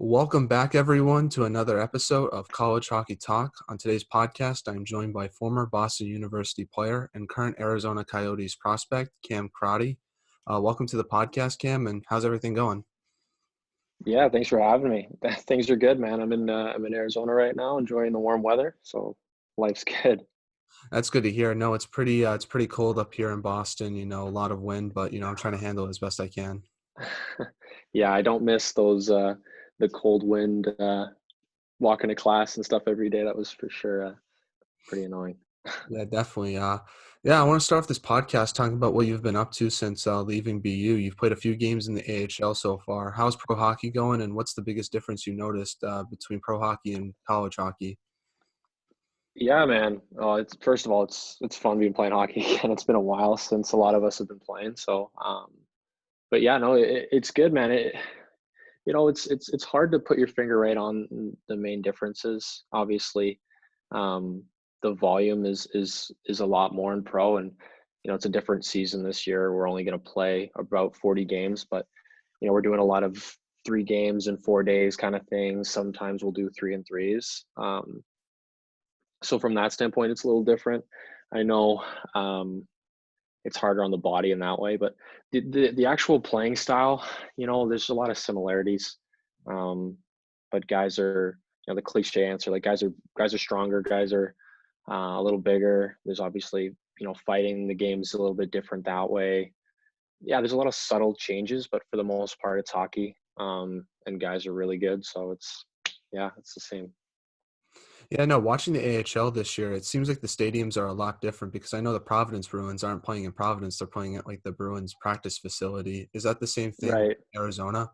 Welcome back, everyone, to another episode of College Hockey Talk. On today's podcast, I'm joined by former Boston University player and current Arizona Coyotes prospect, Cam Crotty. Welcome to the podcast, Cam, and how's everything going? Yeah, thanks for having me. Things are good, man. I'm in Arizona right now, enjoying the warm weather, so life's good. That's good to hear. No, it's pretty cold up here in Boston. A lot of wind, but I'm trying to handle it as best I can. Yeah, I don't miss those the cold wind walking to class and stuff every day. That was for sure pretty annoying. Yeah, definitely. Yeah, I want to start off this podcast talking about what you've been up to since leaving BU. You've played a few games in the AHL so far. How's pro hockey going, and what's the biggest difference you noticed between pro hockey and college hockey? Yeah, man. It's first of all, it's fun being playing hockey again. It's been a while since a lot of us have been playing, so but yeah, no, it's good, man. It's hard to put your finger right on the main differences. Obviously, um, the volume is a lot more in pro, and it's a different season this year. We're only going to play about 40 games, but we're doing a lot of 3 games in 4 days kind of things. Sometimes we'll do 3 and 3s. So from that standpoint, it's a little different. I know it's harder on the body in that way, but the actual playing style, there's a lot of similarities. Um, but guys are, the cliche answer, like guys are stronger, guys are a little bigger. There's obviously, fighting the game's a little bit different that way. Yeah, there's a lot of subtle changes, but for the most part, it's hockey. And guys are really good, so it's the same. Yeah, no, watching the AHL this year, it seems like the stadiums are a lot different because I know the Providence Bruins aren't playing in Providence. They're playing at like the Bruins practice facility. Is that the same thing Right. in Arizona?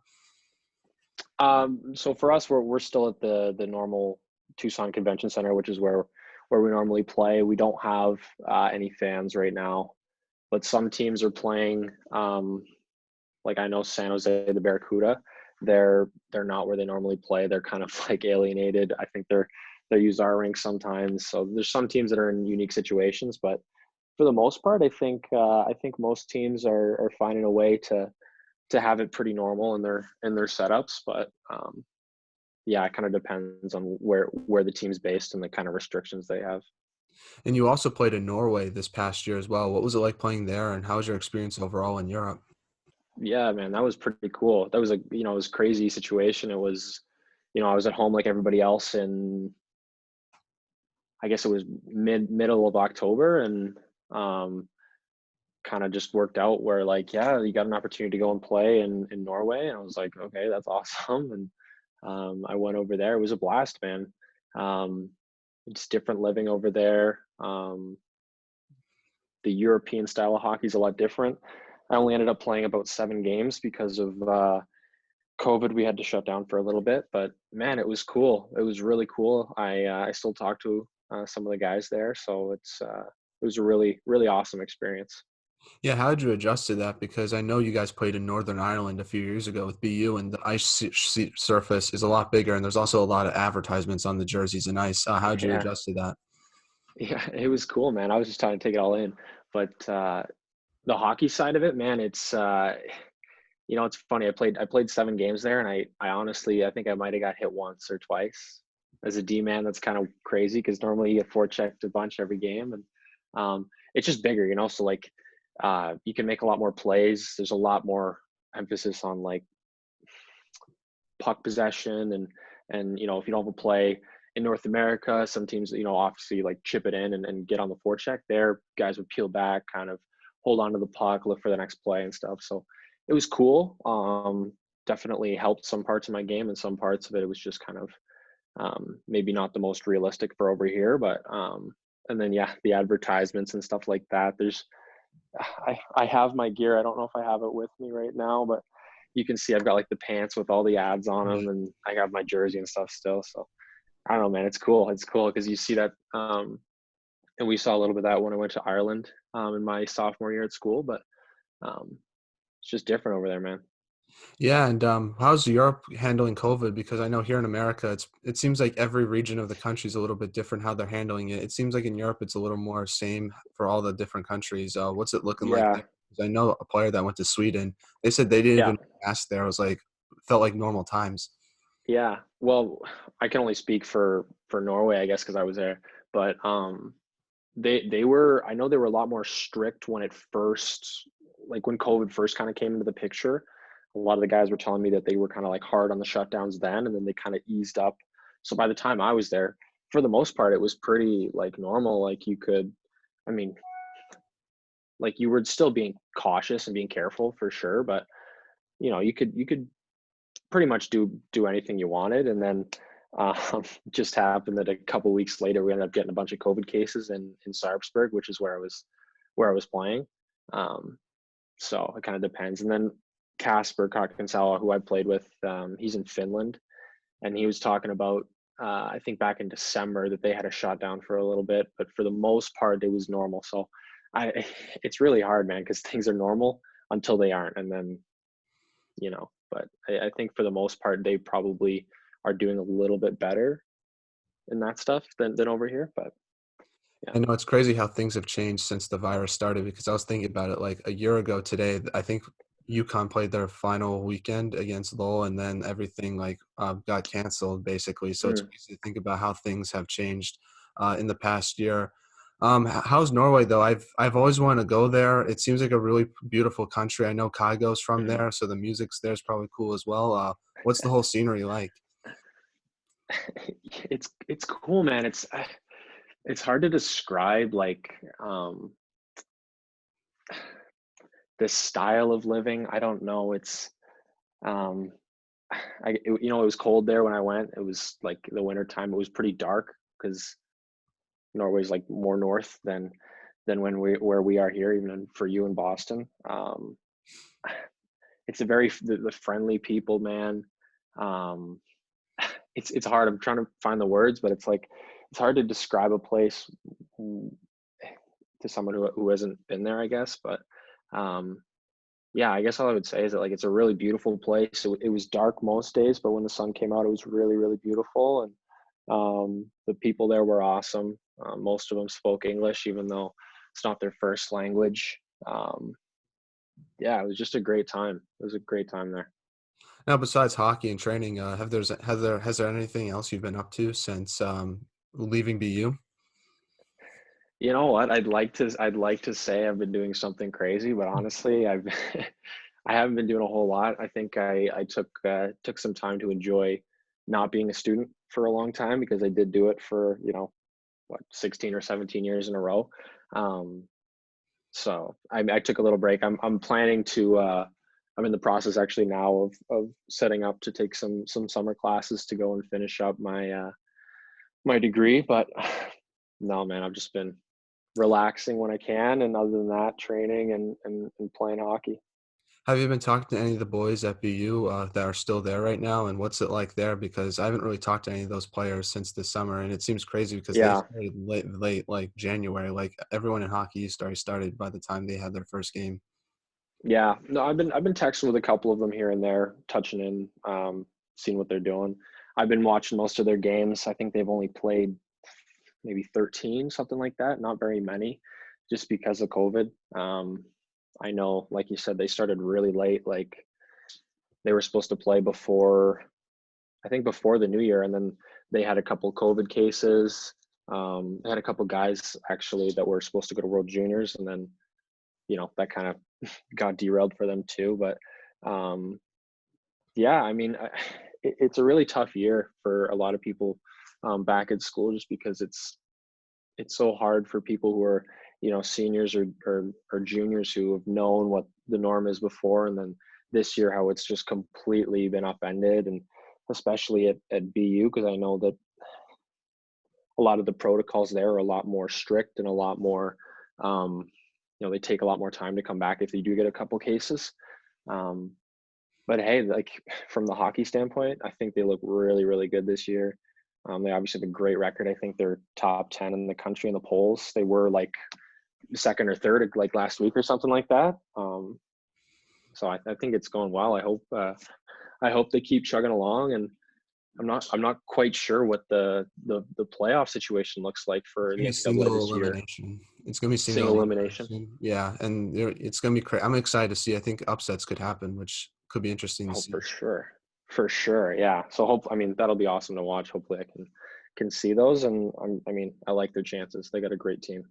So for us, we're still at the normal Tucson Convention Center, which is where we normally play. We don't have any fans right now, but some teams are playing. Like I know San Jose, the Barracuda, they're not where they normally play. They're kind of like alienated. I think they use our rink sometimes. So there's some teams that are in unique situations, but for the most part, I think most teams are finding a way to have it pretty normal in their setups. But yeah, it kind of depends on where the team's based and the kind of restrictions they have. And you also played in Norway this past year as well. What was it like playing there, and how was your experience overall in Europe? Yeah, man, that was pretty cool. That was it was a crazy situation. It was, I was at home like everybody else, and I guess it was middle of October, and um, kind of just worked out where like, yeah, you got an opportunity to go and play in Norway, and I was like, okay, that's awesome, and I went over there. It was a blast, man. Um, it's different living over there. The European style of hockey is a lot different. I only ended up playing about 7 games because of COVID. We had to shut down for a little bit, but man, it was cool. It was really cool. I still talk to some of the guys there, so it was a really really awesome experience. Yeah, how did you adjust to that? Because I know you guys played in Northern Ireland a few years ago with BU, and the surface is a lot bigger, and there's also a lot of advertisements on the jerseys and ice. How did you Yeah, adjust to that? yeah, it was cool, man. I was just trying to take it all in, but the hockey side of it, man, it's funny. I played 7 games there, and I honestly I think I might have got hit once or twice. As a D man, that's kind of crazy because normally you get forechecked a bunch every game, and it's just bigger, So like, you can make a lot more plays. There's a lot more emphasis on like puck possession, and if you don't have a play in North America, some teams obviously like chip it in and get on the forecheck. There, guys would peel back, kind of hold on to the puck, look for the next play and stuff. So it was cool. Definitely helped some parts of my game, and some parts of it was just kind of maybe not the most realistic for over here. But and then yeah, the advertisements and stuff like that. I have my gear. I don't know if I have it with me right now, but you can see I've got like the pants with all the ads on them, and I have my jersey and stuff still. So I don't know, man. It's cool. It's cool because you see that, and we saw a little bit of that when I went to Ireland in my sophomore year at school. But um, it's just different over there, man. Yeah, and how's Europe handling COVID? Because I know here in America, it seems like every region of the country is a little bit different how they're handling it. It seems like in Europe, it's a little more same for all the different countries. What's it looking like Yeah, there? 'Cause I know a player that went to Sweden. They said they didn't yeah. even ask there. It was like felt like normal times. Yeah. Well, I can only speak for Norway, I guess, because I was there. But they were, I know they were a lot more strict when it first, like when COVID first kind of came into the picture. A lot of the guys were telling me that they were kind of like hard on the shutdowns then, and then they kind of eased up. So by the time I was there, for the most part, it was pretty like normal. Like you could, I mean, like you were still being cautious and being careful for sure, but you could pretty much do anything you wanted. And then just happened that a couple weeks later we ended up getting a bunch of COVID cases in Sarpsborg, which is where I was playing. Um, so it kind of depends. And then Casper Kakinsala, who I played with, he's in Finland, and he was talking about I think back in December that they had a shutdown for a little bit, but for the most part it was normal. So I it's really hard, man, because things are normal until they aren't, and then but I think for the most part they probably are doing a little bit better in that stuff than over here. But yeah. I know it's crazy how things have changed since the virus started because I was thinking about it like a year ago today. I think UConn played their final weekend against Lowell, and then everything like got canceled basically. So it's Mm. crazy to think about how things have changed in the past year. How's Norway though? I've always wanted to go there. It seems like a really beautiful country. I know Kygo's from Mhm. there, so the music's there is probably cool as well. What's the whole scenery like? It's cool, man. It's hard to describe like this style of living. I don't know. It's um it was cold there when I went. It was like the winter time. It was pretty dark because Norway's like more north than where we are here, even for you in Boston. It's a very the friendly people, man. Um, it's hard. I'm trying to find the words, but it's like it's hard to describe a place to someone who hasn't been there, I guess. But um, yeah, I guess all I would say is that like it's a really beautiful place. It was dark most days, but when the sun came out, it was really really beautiful, and the people there were awesome. Most of them spoke English, even though it's not their first language. Um, yeah, it was just a great time. It was a great time there. Now, besides hockey and training, has there anything else you've been up to since leaving BU? You know what? I'd like to say I've been doing something crazy, but honestly, I've I haven't been doing a whole lot. I think I took some time to enjoy not being a student for a long time because I did do it for, 16 or 17 years in a row. Um, so I took a little break. I'm planning to I'm in the process actually now of setting up to take some summer classes to go and finish up my degree. But no, man, I've just been relaxing when I can, and other than that, training and playing hockey. Have you been talking to any of the boys at BU that are still there right now, and what's it like there? Because I haven't really talked to any of those players since the summer, and it seems crazy because they Yeah, started late, like January. Like everyone in hockey started by the time they had their first game. yeah. No, I've been texting with a couple of them here and there, touching in, seeing what they're doing. I've been watching most of their games. I think they've only played maybe 13, something like that. Not very many, just because of COVID. I know, like you said, they started really late. Like they were supposed to play before, I think before the new year, and then they had a couple COVID cases. They had a couple guys actually that were supposed to go to World Juniors, and then that kind of got derailed for them too. But um, yeah, I mean, it's a really tough year for a lot of people back at school, just because it's so hard for people who are seniors or juniors who have known what the norm is before, and then this year how it's just completely been upended, and especially at BU, because I know that a lot of the protocols there are a lot more strict and a lot more um, they take a lot more time to come back if they do get a couple cases. um, but hey, like from the hockey standpoint, I think they look really really good this year. They obviously have a great record. I think they're top 10 in the country in the polls. They were like second or third like last week or something like that. So I think it's going well. I hope they keep chugging along, and I'm not quite sure what the playoff situation looks like It's for gonna the be NCAA single this year. elimination. It's gonna be single Single elimination. elimination. Yeah, and it's gonna be. I'm excited to see. I think upsets could happen, which could be interesting to Oh, for see. sure. For sure, yeah. So I mean, that'll be awesome to watch. Hopefully, I can see those, and I mean, I like their chances. They got a great team.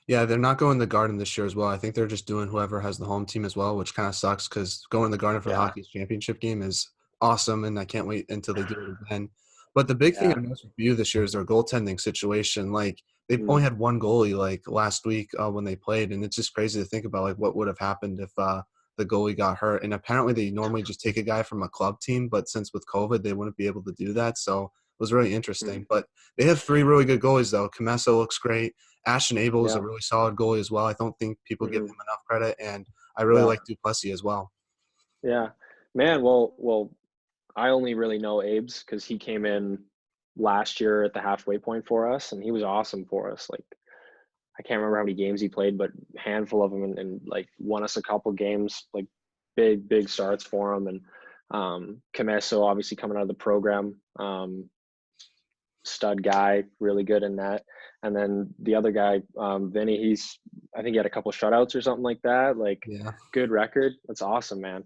Yeah, they're not going to the Garden this year as well. I think they're just doing whoever has the home team as well, which kind of sucks because going to the Garden for the Yeah, hockey's championship game is awesome, and I can't wait until they do it again. But the big thing yeah. I noticed with you this year is their goaltending situation. Like they've Mm, only had one goalie like last week when they played, and it's just crazy to think about like what would have happened if the goalie got hurt. And apparently they normally just take a guy from a club team, but since with COVID they wouldn't be able to do that. So it was really mm, interesting. But they have three really good goalies though. Camesso looks great. Ashton Abel is a yeah. really solid goalie as well. I don't think people give Hmm. him enough credit, and I really Yeah, like Duplessis as well. yeah. Man, well, I only really know Abe's because he came in last year at the halfway point for us, and he was awesome for us. Like I can't remember how many games he played, but handful of them, and like won us a couple games, like big starts for him. And Camesso obviously coming out of the program, stud guy, really good in that. And then the other guy, Vinny, I think he had a couple shutouts or something like that. Like Yeah. good record. That's awesome, man.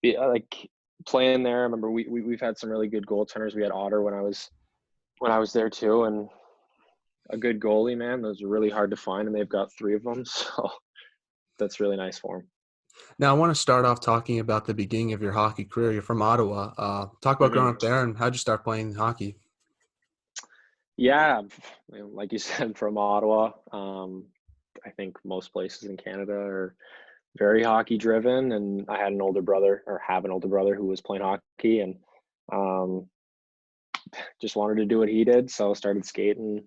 Like playing there. I remember we've had some really good goaltenders. We had Otter when I was there too, and a good goalie, man. Those are really hard to find, and they've got three of them. So that's really nice for them. Now I want to start off talking about the beginning of your hockey career. You're from Ottawa. Talk about growing Hmm. up there and how'd you start playing hockey? Yeah, like you said, from Ottawa. I think most places in Canada are very hockey driven, and I had an older brother, or have an older brother, who was playing hockey, and um, just wanted to do what he did, so I started skating.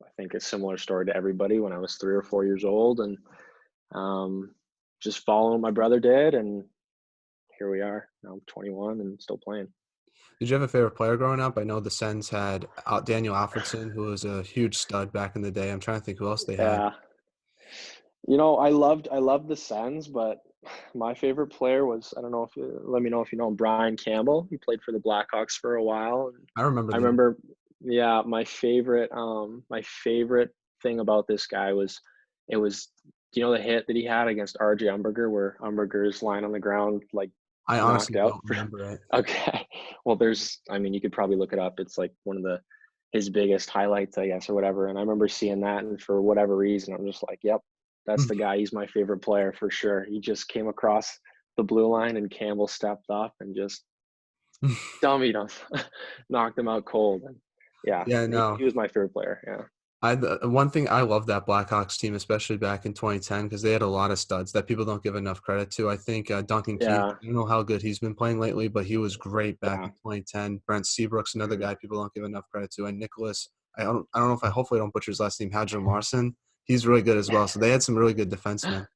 I think a similar story to everybody when I was 3 or 4 years old, and um, just following what my brother did, and here we are. Now I'm 21 and still playing. Did you have a favorite player growing up? I know the Sens had Daniel Alfredson, who was a huge stud back in the day. I'm trying to think who else they had. Yeah, I loved the Sens, but my favorite player was, I don't know if let me know if you know him, Brian Campbell. He played for the Blackhawks for a while, and I remember I them. remember, yeah, my favorite thing about this guy was it was, do you know the hit that he had against RJ Umberger where Umberger's lying on the ground like I knocked honestly out don't for, remember it. okay. Well, I mean, you could probably look it up. It's like one of his biggest highlights, I guess, or whatever. And I remember seeing that, and for whatever reason, I'm just like, yep, that's the guy. He's my favorite player for sure. He just came across the blue line, and Campbell stepped up and just dummied him, knocked him out cold. And yeah, Yeah, he no. was my favorite player. Yeah, The one thing I love that Blackhawks team, especially back in 2010, because they had a lot of studs that people don't give enough credit to. I think Duncan Keith, yeah, I don't know how good he's been playing lately, but he was great back yeah. in 2010. Brent Seabrook's another Mhm. guy people don't give enough credit to, and Nicholas. I don't know if I hopefully I don't butcher his last name, Hadron Larson. He's really good as well. So they had some really good defensemen.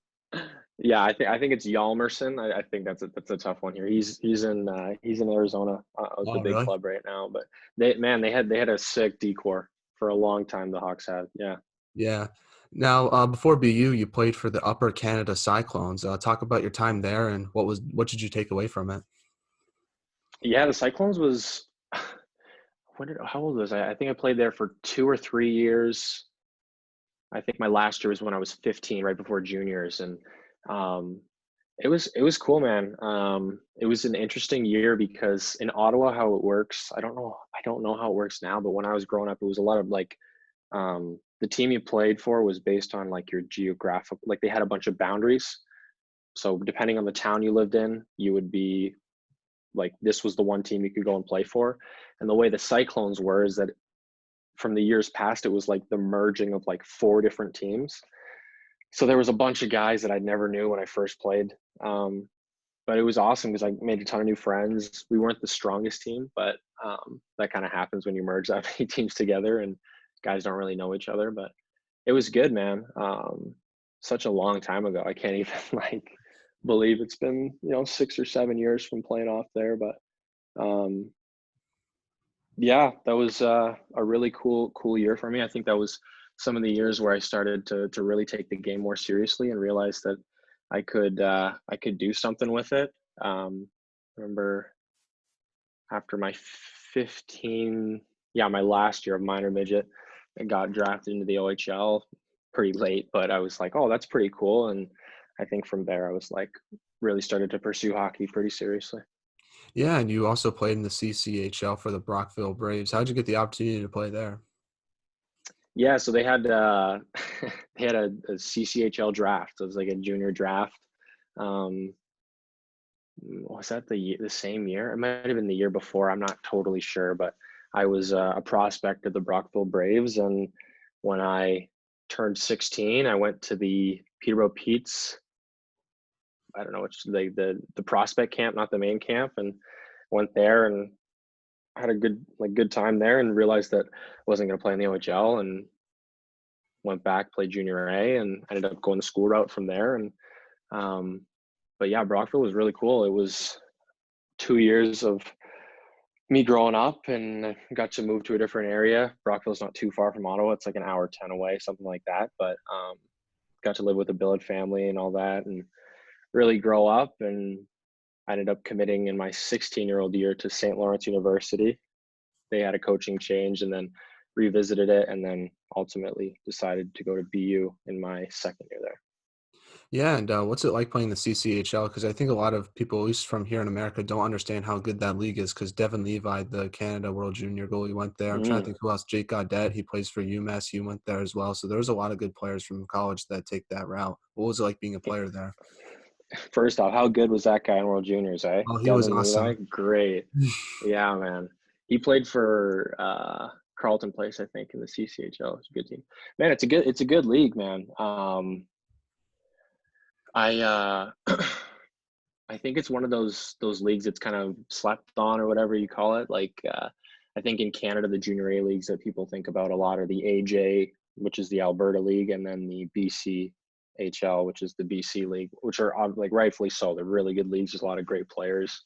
Yeah, I think it's Yalmerson. I think that's a tough one here. He's in Arizona, the Oh, big really? club right now. But they had a sick decor for a long time. The Hawks had, yeah. Yeah. Now, before BU, you played for the Upper Canada Cyclones. Talk about your time there and what did you take away from it? Yeah, the Cyclones was how old was I? I think I played there for 2 or 3 years. I think my last year was when I was 15, right before juniors, and um, it was cool, man. It was an interesting year because in Ottawa, how it works, I don't know how it works now, but when I was growing up, it was a lot of like the team you played for was based on like your geographic, like they had a bunch of boundaries. So depending on the town you lived in, you would be like this was the one team you could go and play for. And the way the Cyclones were is that from the years past, it was like the merging of like four different teams. So there was a bunch of guys that I never knew when I first played. But it was awesome because I made a ton of new friends. We weren't the strongest team, but that kind of happens when you merge that many teams together and guys don't really know each other. But it was good, man. Such a long time ago. I can't even like believe it's been 6 or 7 years from playing off there. But um, yeah, that was a really cool year for me. I think that was some of the years where I started to really take the game more seriously and realize that I could do something with it. I remember after my 15, yeah, my last year of minor midget, I got drafted into the OHL pretty late, but I was like, oh, that's pretty cool. And I think from there, I was like, really started to pursue hockey pretty seriously. Yeah, and you also played in the CCHL for the Brockville Braves. How'd you get the opportunity to play there? Yeah, so they had they had a CCHL draft. It was like a junior draft. Um, was that the same year? It might have been the year before. I'm not totally sure, but I was a prospect of the Brockville Braves, and when I turned 16, I went to the Peterborough Pete's. I don't know which the prospect camp, not the main camp, and went there and had a good time there, and realized that I wasn't going to play in the OHL, and went back, played junior A, and ended up going the school route from there. And um, but yeah, Brockville was really cool. It was 2 years of me growing up, and I got to move to a different area. Brockville's not too far from Ottawa. It's like an hour 10 away, something like that. But got to live with a billet family and all that, and really grow up. And I ended up committing in my 16-year-old year to St. Lawrence University. They had a coaching change, and then revisited it, and then ultimately decided to go to BU in my second year there. Yeah, and what's it like playing the CCHL? Because I think a lot of people, at least from here in America, don't understand how good that league is. Because Devin Levi, the Canada World Junior goalie, went there. I'm trying to Mm. think who else. Jake Gaudette, he plays for UMass. He went there as well. So there's a lot of good players from college that take that route. What was it like being a player there? First off, how good was that guy in World Juniors, eh? Oh, he was Devin Levi, awesome. great. Yeah, man. He played for Carleton Place, I think, in the CCHL. It's a good team. Man, it's a good league, man. I I think it's one of those leagues that's kind of slept on, or whatever you call it. Like I think in Canada, the junior A leagues that people think about a lot are the AJ, which is the Alberta League, and then the BCHL, which is the BC League, which are like rightfully so. They're really good leagues. There's a lot of great players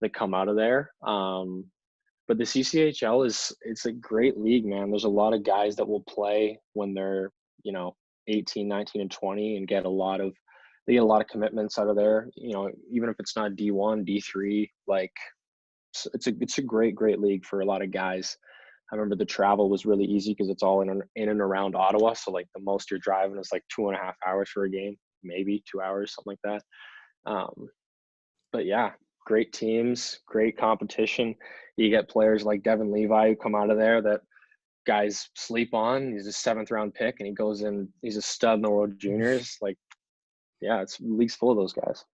that come out of there. But the CCHL it's a great league, man. There's a lot of guys that will play when they're, you know, 18, 19, and 20, and they get a lot of commitments out of there. You know, even if it's not D1, D3, like it's a great league for a lot of guys. I remember the travel was really easy because it's all in and around Ottawa. So like the most you're driving is like 2.5 hours for a game, maybe 2 hours, something like that. But yeah, great teams, great competition. You get players like Devin Levi who come out of there that guys sleep on. He's a seventh round pick, and he goes in. He's a stud in the World Juniors. Like, yeah, it's league's full of those guys.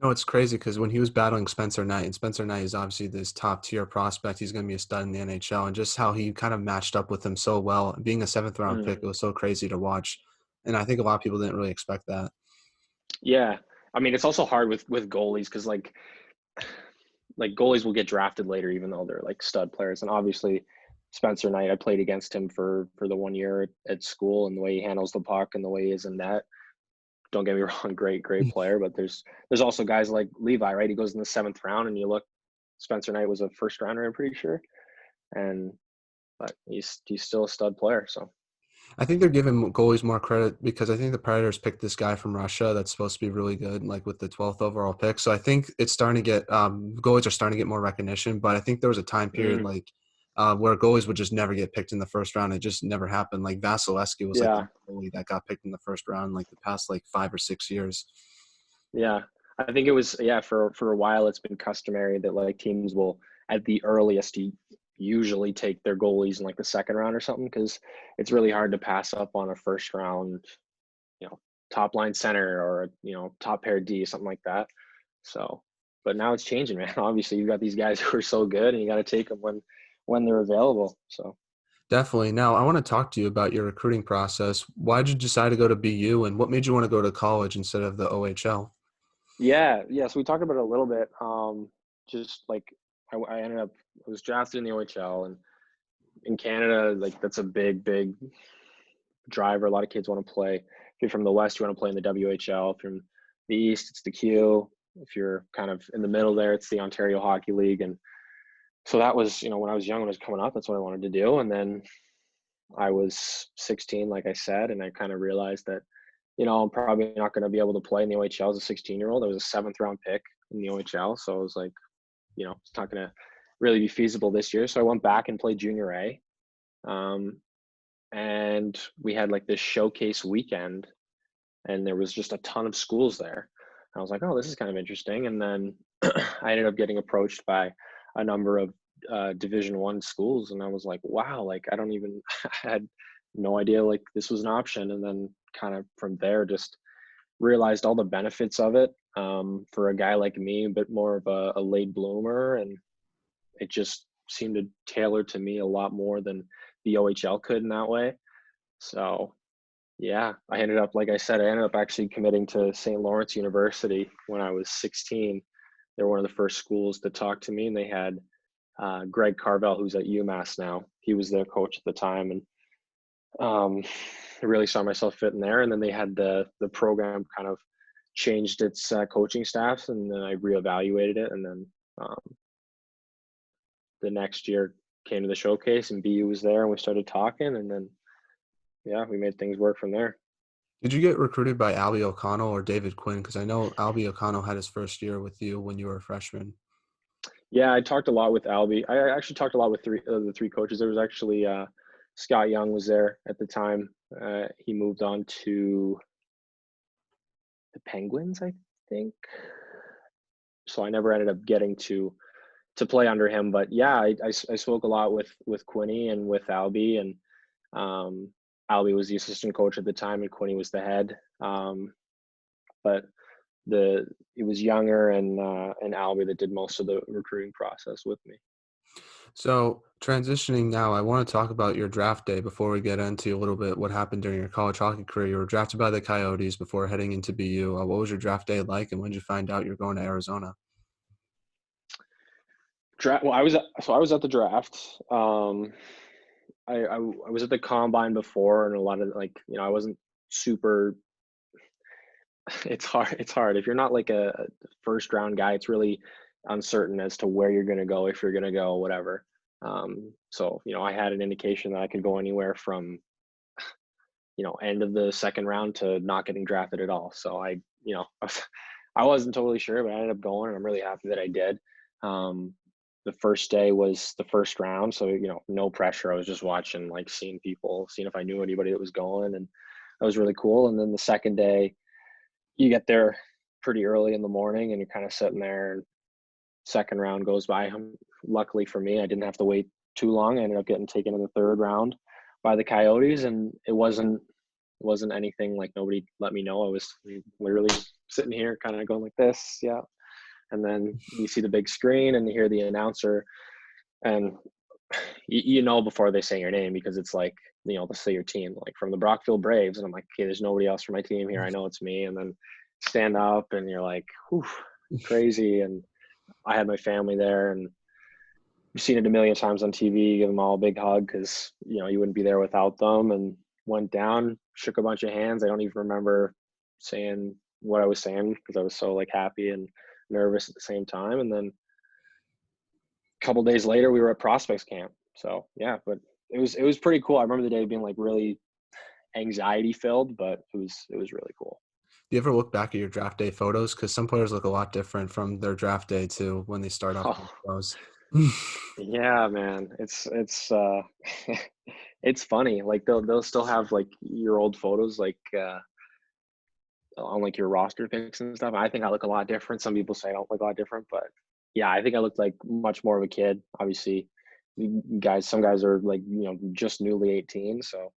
No, it's crazy because when he was battling Spencer Knight, and Spencer Knight is obviously this top tier prospect, he's going to be a stud in the NHL, and just how he kind of matched up with him so well. Being a seventh round Mm. pick, it was so crazy to watch, and I think a lot of people didn't really expect that. Yeah, I mean it's also hard with goalies because like goalies will get drafted later even though they're like stud players. And obviously Spencer Knight, I played against him for the 1 year at school, and the way he handles the puck and the way he is in net. Don't get me wrong, great player, but there's also guys like Levi, right? He goes in the seventh round, and you look, Spencer Knight was a first rounder, I'm pretty sure, and but he's still a stud player. So I think they're giving goalies more credit because I think the Predators picked this guy from Russia that's supposed to be really good, like with the 12th overall pick. So I think it's starting to get goalies are starting to get more recognition. But I think there was a time period mm, like where goalies would just never get picked in the first round. It just never happened. Like Vasilevsky was like the yeah, goalie that got picked in the first round like the past like 5 or 6 years. yeah, I think it was, yeah, for a while it's been customary that like teams will at the earliest usually take their goalies in like the second round or something, because it's really hard to pass up on a first round, you know, top line center, or top pair D, something like that. So, but now it's changing, man. Obviously, you've got these guys who are so good, and you got to take them when they're available. So, Definitely. Now, I want to talk to you about your recruiting process. Why did you decide to go to BU, and what made you want to go to college instead of the OHL? yeah. So we talked about it a little bit. Just like I ended up, I was drafted in the OHL, and in Canada, like that's a big driver. A lot of kids want to play. If you're from the West, you want to play in the WHL. If you're from the East, it's the Q. If you're kind of in the middle there, it's the Ontario Hockey League. And so that was, when I was young, when I was coming up, that's what I wanted to do. And then I was 16, like I said, and I kind of realized that, I'm probably not going to be able to play in the OHL as a 16-year-old. I was a seventh round pick in the OHL. So I was like, it's not going to really be feasible this year. So I went back and played junior A. And we had like this showcase weekend, and there was just a ton of schools there. I was like, oh, this is kind of interesting. And then I ended up getting approached by a number of Division 1 schools, and I was like, wow, like I don't even I had no idea like this was an option. And then kind of from there, just realized all the benefits of it, for a guy like me, a bit more of a late bloomer, and it just seemed to tailor to me a lot more than the OHL could in that way. So yeah, I ended up, like I said, I ended up actually committing to St. Lawrence University when I was 16. They were one of the first schools to talk to me, and they had Greg Carvel, who's at UMass now. He was their coach at the time, and I really saw myself fitting there. And then they had the program kind of changed its coaching staffs, and then I reevaluated it. And then um, the next year came to the showcase, and BU was there, and we started talking, and then yeah, we made things work from there. Did you get recruited by Albie O'Connell or David Quinn? Because I know Albie O'Connell had his first year with you when you were a freshman. Yeah, I talked a lot with Albie. I actually talked a lot with the three coaches. There was actually Scott Young was there at the time. He moved on to the Penguins, I think. So I never ended up getting to play under him. But yeah, I spoke a lot with Quinny and with Albie, and Albie was the assistant coach at the time, and Quinny was the head. But it was Younger and Albie that did most of the recruiting process with me. So transitioning now, I want to talk about your draft day before we get into a little bit what happened during your college hockey career. You were drafted by the Coyotes before heading into BU. What was your draft day like, and when did you find out you're going to Arizona? Draft. Well, I was at the draft. I was at the combine before, and a lot of like I wasn't super. It's hard. It's hard if you're not like a first round guy. It's really uncertain as to where you're going to go, if you're going to go, whatever. So I had an indication that I could go anywhere from end of the second round to not getting drafted at all. So I wasn't totally sure, but I ended up going, and I'm really happy that I did. Um, the first day was the first round, so no pressure. I was just watching, like seeing people, seeing if I knew anybody that was going, and that was really cool. And then the second day, you get there pretty early in the morning, and you're kind of sitting there, and second round goes by. Luckily for me, I didn't have to wait too long. I ended up getting taken in the third round by the Coyotes, and it wasn't anything like nobody let me know. I was literally sitting here kind of going like this, yeah. And then you see the big screen and you hear the announcer, and before they say your name, because it's like, they'll say your team, like from the Brockville Braves. And I'm like, okay, there's nobody else from my team here. I know it's me. And then stand up, and you're like, whew, crazy. And I had my family there, and you've seen it a million times on TV. Give them all a big hug, because you wouldn't be there without them. And went down, shook a bunch of hands. I don't even remember saying what I was saying, because I was so like happy and nervous at the same time. And then a couple days later, we were at prospects camp. So yeah, but it was pretty cool. I remember the day being like really anxiety filled, but it was really cool. Do you ever look back at your draft day photos? Because some players look a lot different from their draft day to when they start off in the Oh pros. yeah, man, it's it's funny. Like they'll still have like your old photos, like on like your roster picks and stuff. I think I look a lot different. Some people say I don't look a lot different, but yeah, I think I looked like much more of a kid. Obviously, some guys are like just newly 18, so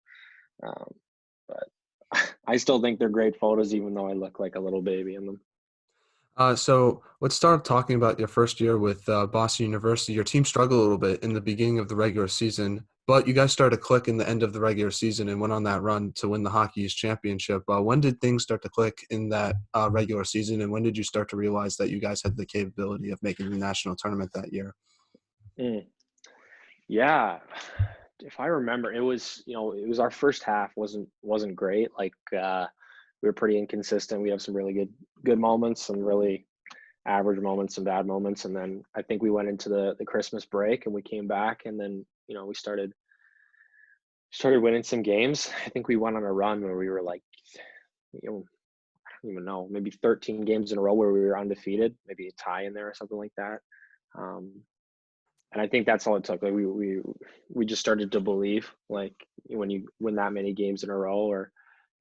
um, but I still think they're great photos, even though I look like a little baby in them. So let's start talking about your first year with Boston University. Your team struggled a little bit in the beginning of the regular season, but you guys started to click in the end of the regular season and went on that run to win the Hockey East championship. When did things start to click in that regular season, and when did you start to realize that you guys had the capability of making the national tournament that year? Mm. Yeah, if I remember, it was our first half wasn't great. Like we were pretty inconsistent. We have some really good moments, some really average moments, some bad moments, and then I think we went into the Christmas break, and we came back, and then we started winning some games. I think we went on a run where we were like, I don't even know, maybe 13 games in a row where we were undefeated, maybe a tie in there or something like that. Um, and I think that's all it took. Like we just started to believe, like when you win that many games in a row, or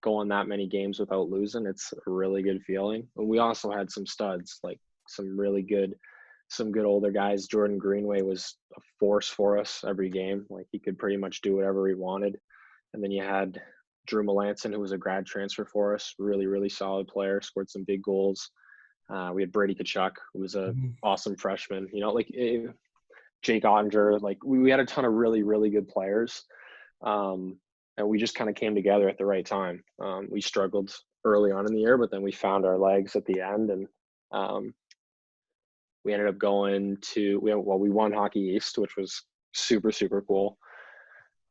go on that many games without losing, it's a really good feeling. And we also had some studs, like some good older guys. Jordan Greenway was a force for us every game. Like he could pretty much do whatever he wanted. And then you had Drew Melanson, who was a grad transfer for us, really, really solid player, scored some big goals. We had Brady Tkachuk, who was a Mhm. awesome freshman. Jake Ottinger, like we had a ton of really, really good players. And we just kind of came together at the right time. We struggled early on in the year, but then we found our legs at the end, and um, we ended up we won Hockey East, which was super, super cool.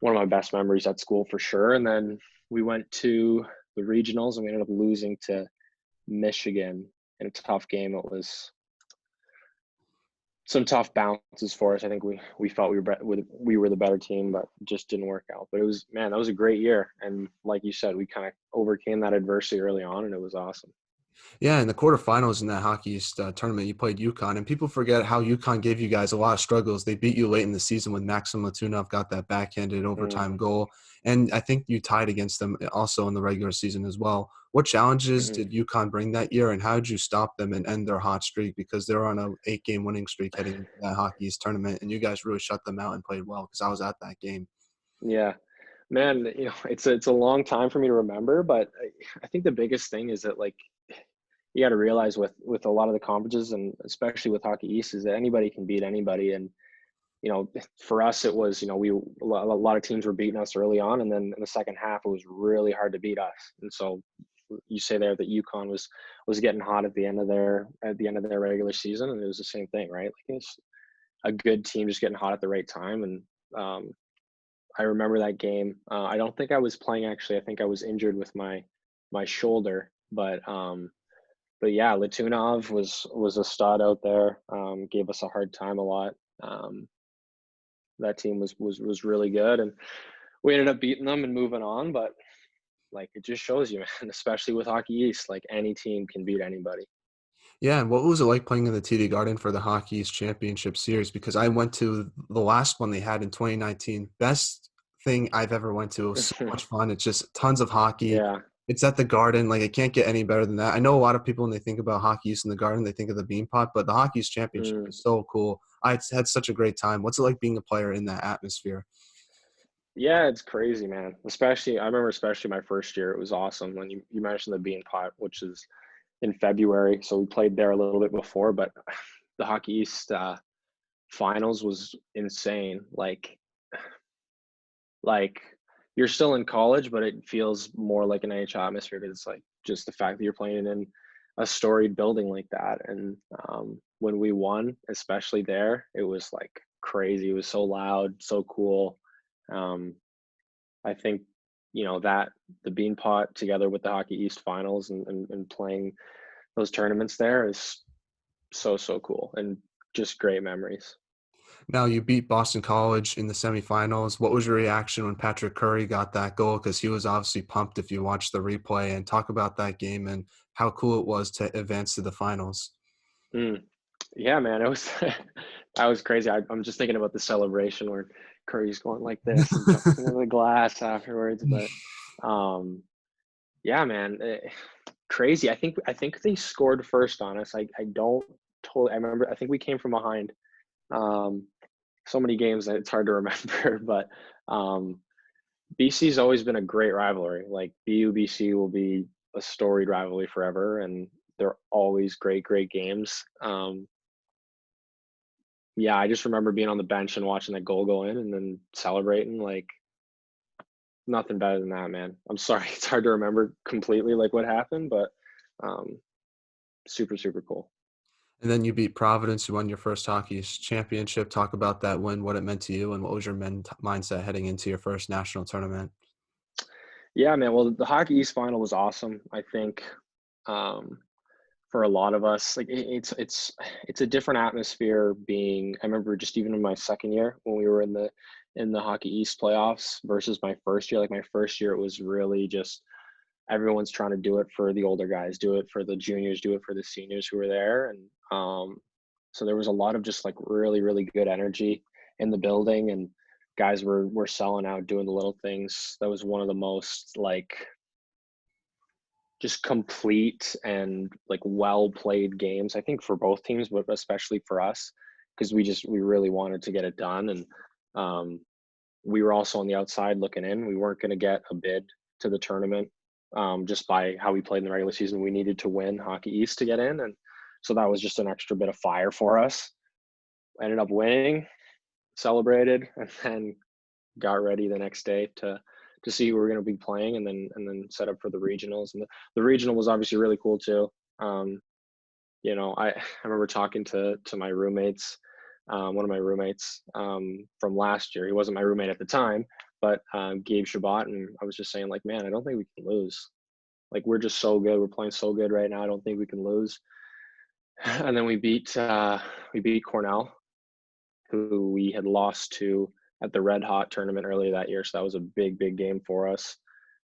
One of my best memories at school for sure. And then we went to the regionals and we ended up losing to Michigan in a tough game. It was some tough bounces for us. I think we felt we were the better team, but it just didn't work out. But it was, man, that was a great year. And like you said, we kind of overcame that adversity early on, and it was awesome. Yeah, in the quarterfinals in that Hockey East tournament, you played UConn, and people forget how UConn gave you guys a lot of struggles. They beat you late in the season when Maxim Latunov got that backhanded overtime Mm-hmm. goal, and I think you tied against them also in the regular season as well. What challenges did UConn bring that year, and how did you stop them and end their hot streak? Because they're on a 8-game winning streak heading into that Hockey East tournament, and you guys really shut them out and played well because I was at that game. Yeah, man, it's a long time for me to remember, but I think the biggest thing is that like you got to realize with a lot of the conferences and especially with Hockey East is that anybody can beat anybody. And for us it was a lot of teams were beating us early on, and then in the second half it was really hard to beat us. And so you say there that UConn was getting hot at the end of their regular season, and it was the same thing, right? Like it's a good team just getting hot at the right time. And I remember that game. I don't think I was playing actually. I think I was injured with my shoulder, but yeah, Latunov was a stud out there. Gave us a hard time a lot. Um, that team was really good, and we ended up beating them and moving on. But like it just shows you, man, especially with Hockey East, like any team can beat anybody. Yeah, and what was it like playing in the TD Garden for the Hockey East Championship Series? Because I went to the last one they had in 2019. Best thing I've ever went to. It was so much fun. It's just tons of hockey. Yeah. It's at the Garden. Like, it can't get any better than that. I know a lot of people, when they think about Hockey East in the Garden, they think of the Beanpot, but the Hockey East Championship Mm. is so cool. I had such a great time. What's it like being a player in that atmosphere? Yeah, it's crazy, man. I remember especially my first year, it was awesome. When you mentioned the Beanpot, which is in February. So we played there a little bit before, but the Hockey East finals was insane. Like you're still in college, but it feels more like an NHL atmosphere because it's like just the fact that you're playing in a storied building like that. And when we won, especially there, it was like crazy. It was so loud, so cool. Um, I think that the Beanpot together with the Hockey East finals and playing those tournaments there is so, so cool and just great memories. Now, you beat Boston College in the semifinals. What was your reaction when Patrick Curry got that goal? Because he was obviously pumped if you watched the replay, and talk about that game and how cool it was to advance to the finals. Mm. Yeah, man, it was that was crazy. I'm just thinking about the celebration where Curry's going like this and jumping into the glass afterwards. But um, yeah, man, crazy. I think they scored first on us. I don't totally. I remember. I think we came from behind. Um, so many games that it's hard to remember, but um, BC's always been a great rivalry. Like BU-BC will be a storied rivalry forever, and they're always great, great games. Yeah, I just remember being on the bench and watching that goal go in and then celebrating. Like nothing better than that, man. I'm sorry, it's hard to remember completely like what happened, but um, super, super cool. And then you beat Providence. You won your first hockey championship. Talk about that win, what it meant to you, and what was your mindset heading into your first national tournament? Yeah, man. Well, the Hockey East final was awesome. I think um, for a lot of us, like it's a different atmosphere. Being, I remember just even in my second year when we were in the Hockey East playoffs versus my first year. Like my first year, it was really just everyone's trying to do it for the older guys, do it for the juniors, do it for the seniors who were there. And so there was a lot of just like really, really good energy in the building, and guys were selling out, doing the little things. That was one of the most like just complete and like well played games. I think for both teams, but especially for us, because we really wanted to get it done, and um, we were also on the outside looking in. We weren't going to get a bid to the tournament just by how we played in the regular season. We needed to win Hockey East to get in, and so that was just an extra bit of fire for us. Ended up winning, celebrated, and then got ready the next day to see who we are going to be playing, and then set up for the regionals. And the regional was obviously really cool too. Um, I remember talking to my roommates, one of my roommates from last year. He wasn't my roommate at the time, but Gabe Shabbat, and I was just saying, like, man, I don't think we can lose. Like, we're just so good. We're playing so good right now. I don't think we can lose. And then we beat Cornell, who we had lost to at the Red Hot tournament earlier that year. So that was a big game for us.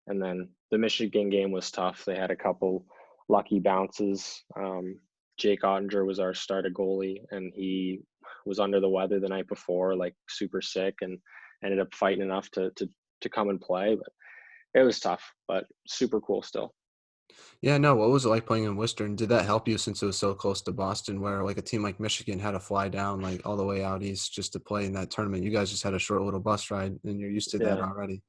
And then the Michigan game was tough. They had a couple lucky bounces. Jake Ottinger was our starter goalie, and he was under the weather the night before, like super sick, and ended up fighting enough to come and play. But it was tough, but super cool still. Yeah, no, what was it like playing in Worcester? And did that help you since it was so close to Boston, where like a team like Michigan had to fly down like all the way out east just to play in that tournament? You guys just had a short little bus ride, and you're used to that Yeah, already.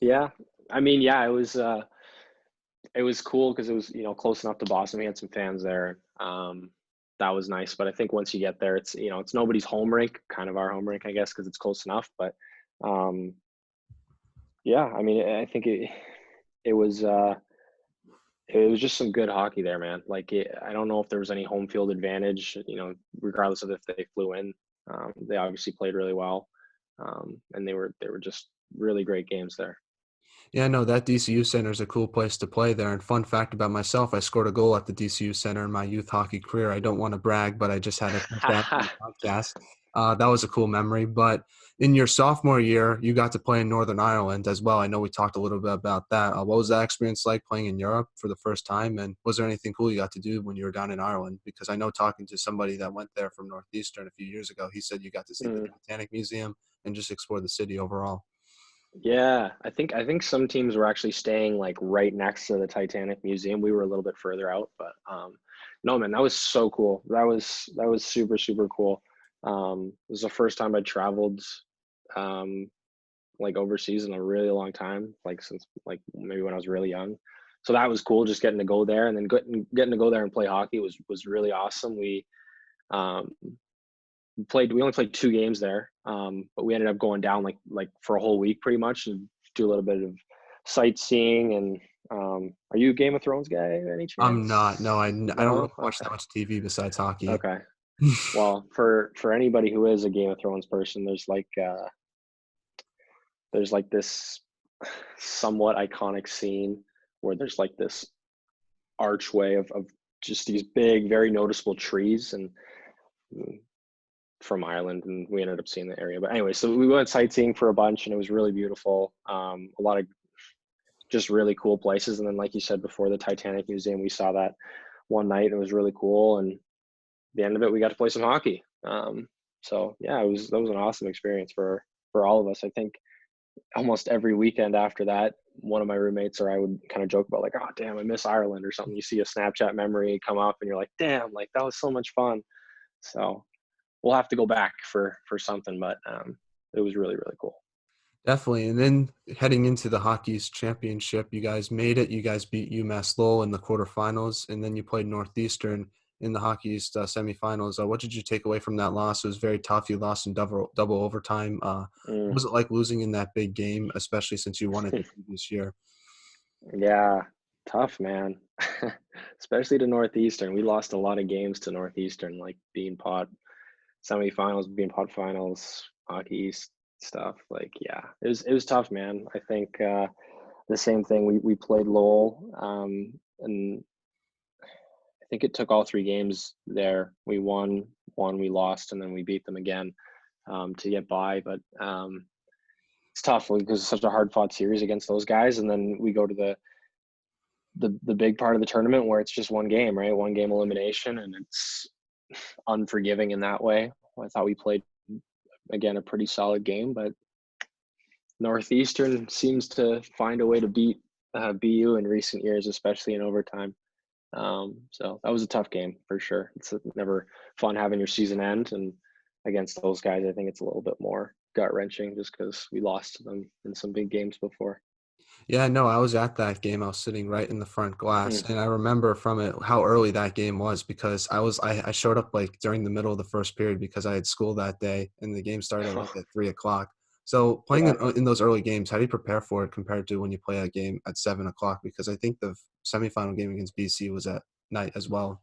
yeah. I mean, yeah, it was cool because it was close enough to Boston. We had some fans there. That was nice. But I think once you get there, it's nobody's home rink, kind of our home rink, I guess, because it's close enough. But um, yeah, I mean, I think it was it was just some good hockey there, man. Like I don't know if there was any home field advantage, regardless of if they flew in. They obviously played really well, and they were just really great games there. Yeah, no, that DCU Center is a cool place to play there. And fun fact about myself, I scored a goal at the DCU Center in my youth hockey career. I don't want to brag, but I just had to put that in the podcast. That was a cool memory. But in your sophomore year, you got to play in Northern Ireland as well. I know we talked a little bit about that. What was that experience like playing in Europe for the first time? And was there anything cool you got to do when you were down in Ireland? Because I know talking to somebody that went there from Northeastern a few years ago, he said you got to see the Mm. Titanic Museum and just explore the city overall. Yeah, I think some teams were actually staying like right next to the Titanic Museum. We were a little bit further out, but no, man, that was so cool. That was super cool. It was the first time I traveled um, like overseas in a really long time, like since like maybe when I was really young. So that was cool, just getting to go there, and then getting to go there and play hockey was really awesome. Um, we only played 2 games there, but we ended up going down like for a whole week pretty much, and do a little bit of sightseeing. And are you a Game of Thrones guy by any I'm not. No, chance? I don't No. really watch that much TV besides hockey. Okay. Well, for anybody who is a Game of Thrones person, there's like this somewhat iconic scene where there's like this archway of just these big, very noticeable trees, and from Ireland, and we ended up seeing the area. But anyway, so we went sightseeing for a bunch, and it was really beautiful. A lot of just really cool places. And then, like you said before, the Titanic Museum, we saw that one night. It was really cool, and at the end of it, we got to play some hockey. So yeah, that was an awesome experience for all of us. I think almost every weekend after that, one of my roommates or I would kind of joke about like, oh damn, I miss Ireland or something. You see a Snapchat memory come up, and you're like, damn, like that was so much fun. So we'll have to go back for something, but it was really cool. Definitely. And then heading into the Hockey's championship, you guys made it. You guys beat UMass Lowell in the quarterfinals, and then you played Northeastern in the Hockey's semifinals. What did you take away from that loss? It was very tough. You lost in double overtime. What Mm. was it like losing in that big game, especially since you won it the previous year? Yeah, tough, man. Especially to Northeastern. We lost a lot of games to Northeastern, like Beanpot semifinals, Beanpot finals, Hockey East stuff. Like, yeah, it was tough, man. I think the same thing. We played Lowell, and I think it took all 3 games there. We won one, we lost, and then we beat them again to get by. But it's tough because it's such a hard fought series against those guys, and then we go to the big part of the tournament where it's just one game, right? One game elimination, and it's unforgiving in that way. I thought we played again a pretty solid game, but Northeastern seems to find a way to beat BU in recent years, especially in overtime. So that was a tough game for sure. It's never fun having your season end, and against those guys, I think it's a little bit more gut wrenching just because we lost to them in some big games before. Yeah, no, I was at that game. I was sitting right in the front glass, Mm. and I remember from it how early that game was because I showed up like during the middle of the first period because I had school that day, and the game started like at 3 o'clock. So playing Yeah. in those early games, how do you prepare for it compared to when you play a game at 7 o'clock? Because I think the semifinal game against BC was at night as well.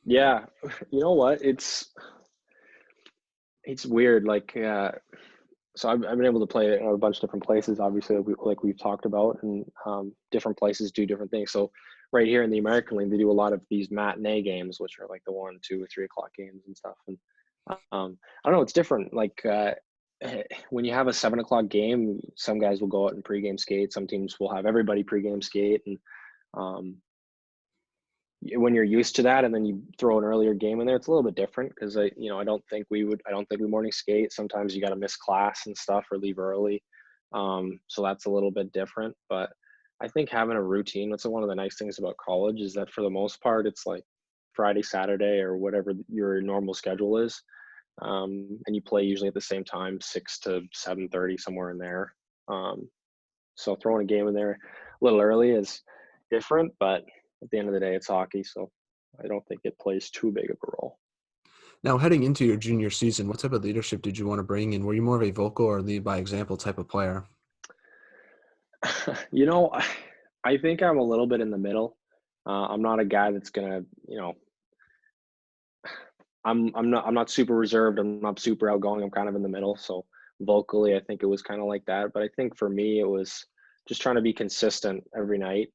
Yeah. You know what? It's weird. So I've been able to play in a bunch of different places, obviously, like we've talked about, and different places do different things. So right here in the American League, they do a lot of these matinee games, which are like the 1, 2, 3 o'clock games and stuff. And I don't know, it's different. When you have a 7 o'clock game, some guys will go out and pregame skate. Some teams will have everybody pregame skate, and um, when you're used to that and then you throw an earlier game in there, it's a little bit different because I don't think we morning skate. Sometimes you got to miss class and stuff or leave early. So that's a little bit different, but I think having a routine, that's one of the nice things about college is that for the most part, it's like Friday, Saturday, or whatever your normal schedule is. And you play usually at the same time, 6 to 7:30, somewhere in there. So throwing a game in there a little early is different, but at the end of the day, it's hockey, so I don't think it plays too big of a role. Now, heading into your junior season, what type of leadership did you want to bring in? Were you more of a vocal or lead by example type of player? You know, I think I'm a little bit in the middle. I'm not a guy that's gonna, I'm not super reserved. I'm not super outgoing. I'm kind of in the middle. So vocally, I think it was kind of like that. But I think for me, it was just trying to be consistent every night.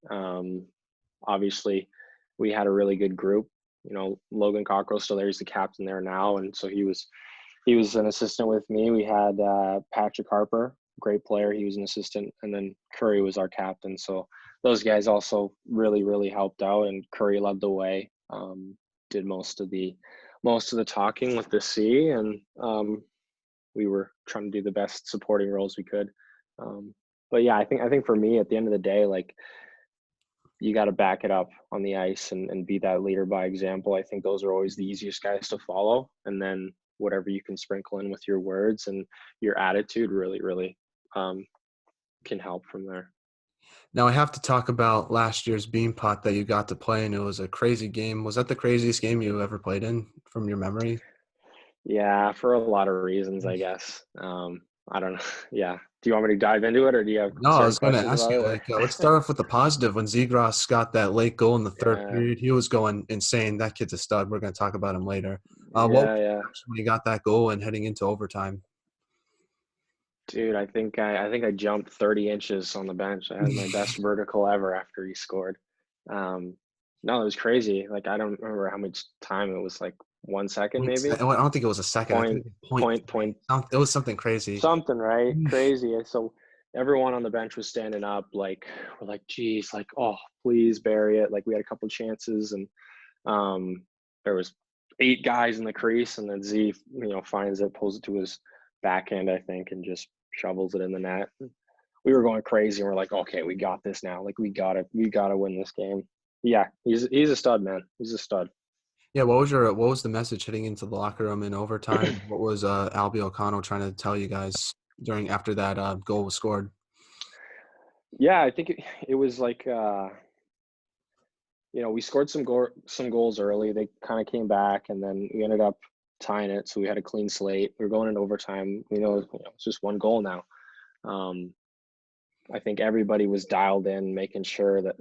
Obviously, we had a really good group. Logan Cockrell's still there. He's the captain there now, and so he was an assistant with me. We had Patrick Harper, great player. He was an assistant, and then Curry was our captain. So those guys also really, really helped out, and Curry led the way. Did most of the talking with the C, and we were trying to do the best supporting roles we could. But yeah, I think for me, at the end of the day, like you got to back it up on the ice and be that leader by example. I think those are always the easiest guys to follow, and then whatever you can sprinkle in with your words and your attitude really, really um, can help from there. Now, I have to talk about last year's Beanpot that you got to play in. It was a crazy game. Was that the craziest game you ever played in from your memory? Yeah, for a lot of reasons, I guess. I don't know. Yeah. Do you want me to dive into it, or do you have No, I certain was going to questions ask about you, it? like, let's start off with the positive. When Zegras got that late goal in the third Yeah, period, he was going insane. That kid's a stud. We're going to talk about him later. What was yeah, yeah. your reaction when he got that goal and heading into overtime? Dude, I think I jumped 30 inches on the bench. I had my best vertical ever after he scored. Um, no, it was crazy. Like I don't remember how much time it was. Like 1 second, I maybe. don't think it was a second. I think Point, it was point point, point, three. It was something crazy. something, right? Crazy. And so everyone on the bench was standing up. Like we're like, geez, like oh, please bury it. Like we had a couple chances, and um, there was 8 guys in the crease, and then Z, finds it, pulls it to his backhand, I think, and just shovels it in the net. We were going crazy, and we're like, okay, we got this now. Like we gotta win this game. Yeah, he's a stud, man. He's a stud. Yeah, what was the message heading into the locker room in overtime? What was Albie O'Connell trying to tell you guys after that goal was scored? Yeah, I think it was like we scored some goals early. They kind of came back, and then we ended up tying it. So we had a clean slate. We were going into overtime. It's just one goal now. Um, I think everybody was dialed in, making sure that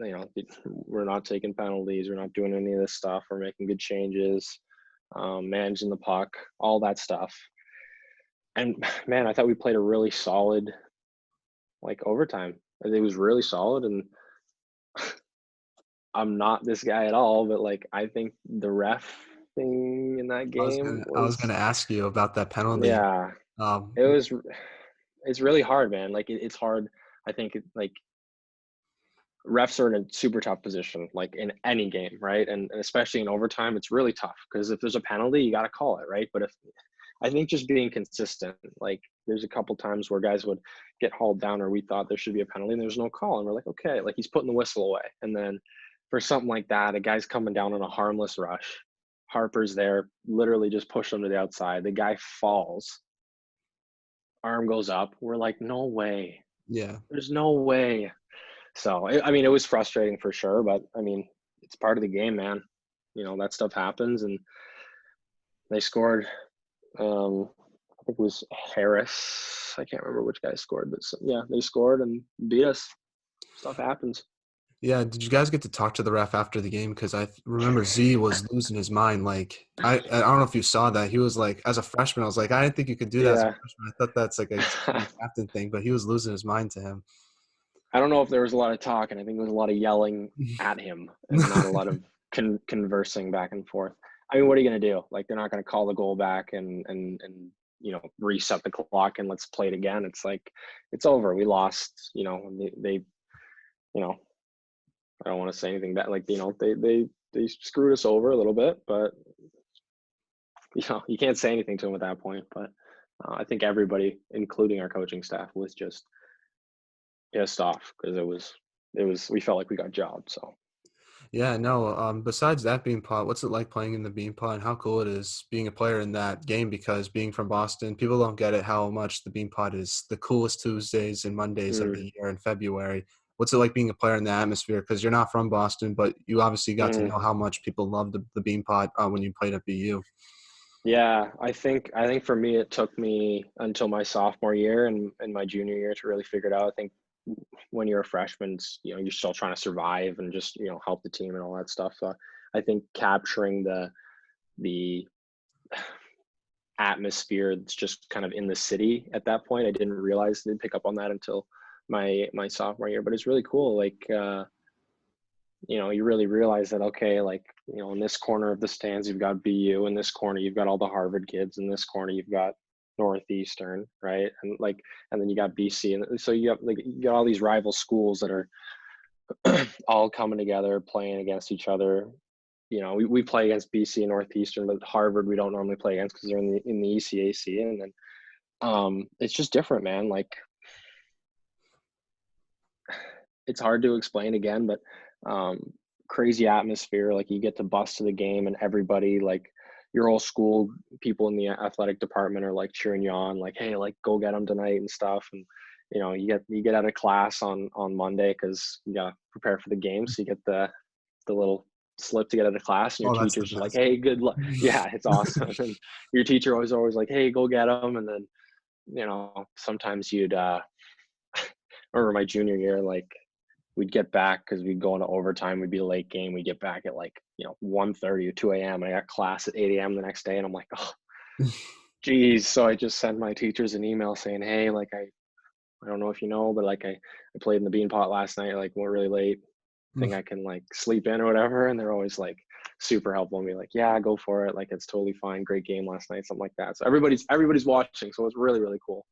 we're not taking penalties, we're not doing any of this stuff, we're making good changes, managing the puck, all that stuff. And man, I thought we played a really solid overtime. It was really solid, and I'm not this guy at all, but I think the ref thing in that game I was was, gonna ask you about that penalty. yeah, Um, it was. It's really hard, man. It's hard. I think refs are in a super tough position, like in any game, right? And especially in overtime, it's really tough because if there's a penalty, you got to call it, right? But if I think just being consistent. Like there's a couple times where guys would get hauled down, or we thought there should be a penalty, and there's no call, and we're like, okay, like he's putting the whistle away. And then for something like that, a guy's coming down on a harmless rush. Harper's there, literally just push him to the outside. The guy falls, arm goes up. We're like, no way. Yeah. There's no way. So, I mean, it was frustrating for sure, but I mean, it's part of the game, man. You know, that stuff happens, and they scored. I think it was Harris. I can't remember which guy scored, but yeah, they scored and beat us. Stuff happens. Yeah, did you guys get to talk to the ref after the game? Because remember Z was losing his mind. Like, I don't know if you saw that. He was like, as a freshman, I was like, I didn't think you could do that as a Yeah. freshman. I thought that's like a captain thing, but he was losing his mind to him. I don't know if there was a lot of talk, and I think there was a lot of yelling at him and not a lot of conversing back and forth. I mean, what are you going to do? Like, they're not going to call the goal back and you know, reset the clock and let's play it again. It's like, it's over. We lost. You know, they you know, I don't want to say anything bad. Like, you know, they screwed us over a little bit, but you know, you can't say anything to them at that point. But I think everybody, including our coaching staff, was just pissed off because we felt like we got jobbed. So Yeah, no. Besides that Beanpot, what's it like playing in the Beanpot, and how cool it is being a player in that game? Because being from Boston, people don't get it how much the Beanpot is the coolest Tuesdays and Mondays of the year in February. What's it like being a player in the atmosphere? Because you're not from Boston, but you obviously got to know how much people love the Beanpot when you played at BU. Yeah, I think for me it took me until my sophomore year and my junior year to really figure it out. I think when you're a freshman, you know, you're still trying to survive and just, you know, help the team and all that stuff. So I think capturing the atmosphere that's just kind of in the city at that point, I didn't realize, didn't pick up on that until my sophomore year. But it's really cool. Like you know, you really realize that, okay, like, you know, in this corner of the stands, you've got BU. In this corner, you've got all the Harvard kids. In this corner, you've got Northeastern, right? And like, and then you got BC. And so you got all these rival schools that are all coming together, playing against each other. You know, we play against BC and Northeastern, but Harvard, we don't normally play against because they're in the ECAC. And then it's just different, man. Like, it's hard to explain again, but um, crazy atmosphere. Like, you get to bust to the game, and everybody, like your whole school, people in the athletic department are like cheering you on, like, hey, like, go get them tonight and stuff. And you know, you get out of class on Monday because you gotta prepare for the game. So you get the little slip to get out of class, and your Oh, that's the teacher's like, best. hey, good luck. Yeah, it's awesome. And your teacher was always like, hey, go get them. And then, you know, sometimes you'd remember my junior year, like, we'd get back because we'd go into overtime. We'd be a late game. We'd get back at like, you know, 1:30 or 2 a.m. And I got class at 8 a.m. the next day. And I'm like, oh, geez. So I just sent my teachers an email saying, hey, like, I don't know if you know, but like, I played in the Beanpot last night, like, went really late. Think I can like sleep in or whatever. And they're always like super helpful and be like, yeah, go for it. Like, it's totally fine. Great game last night, something like that. So everybody's watching. So it's really, really cool.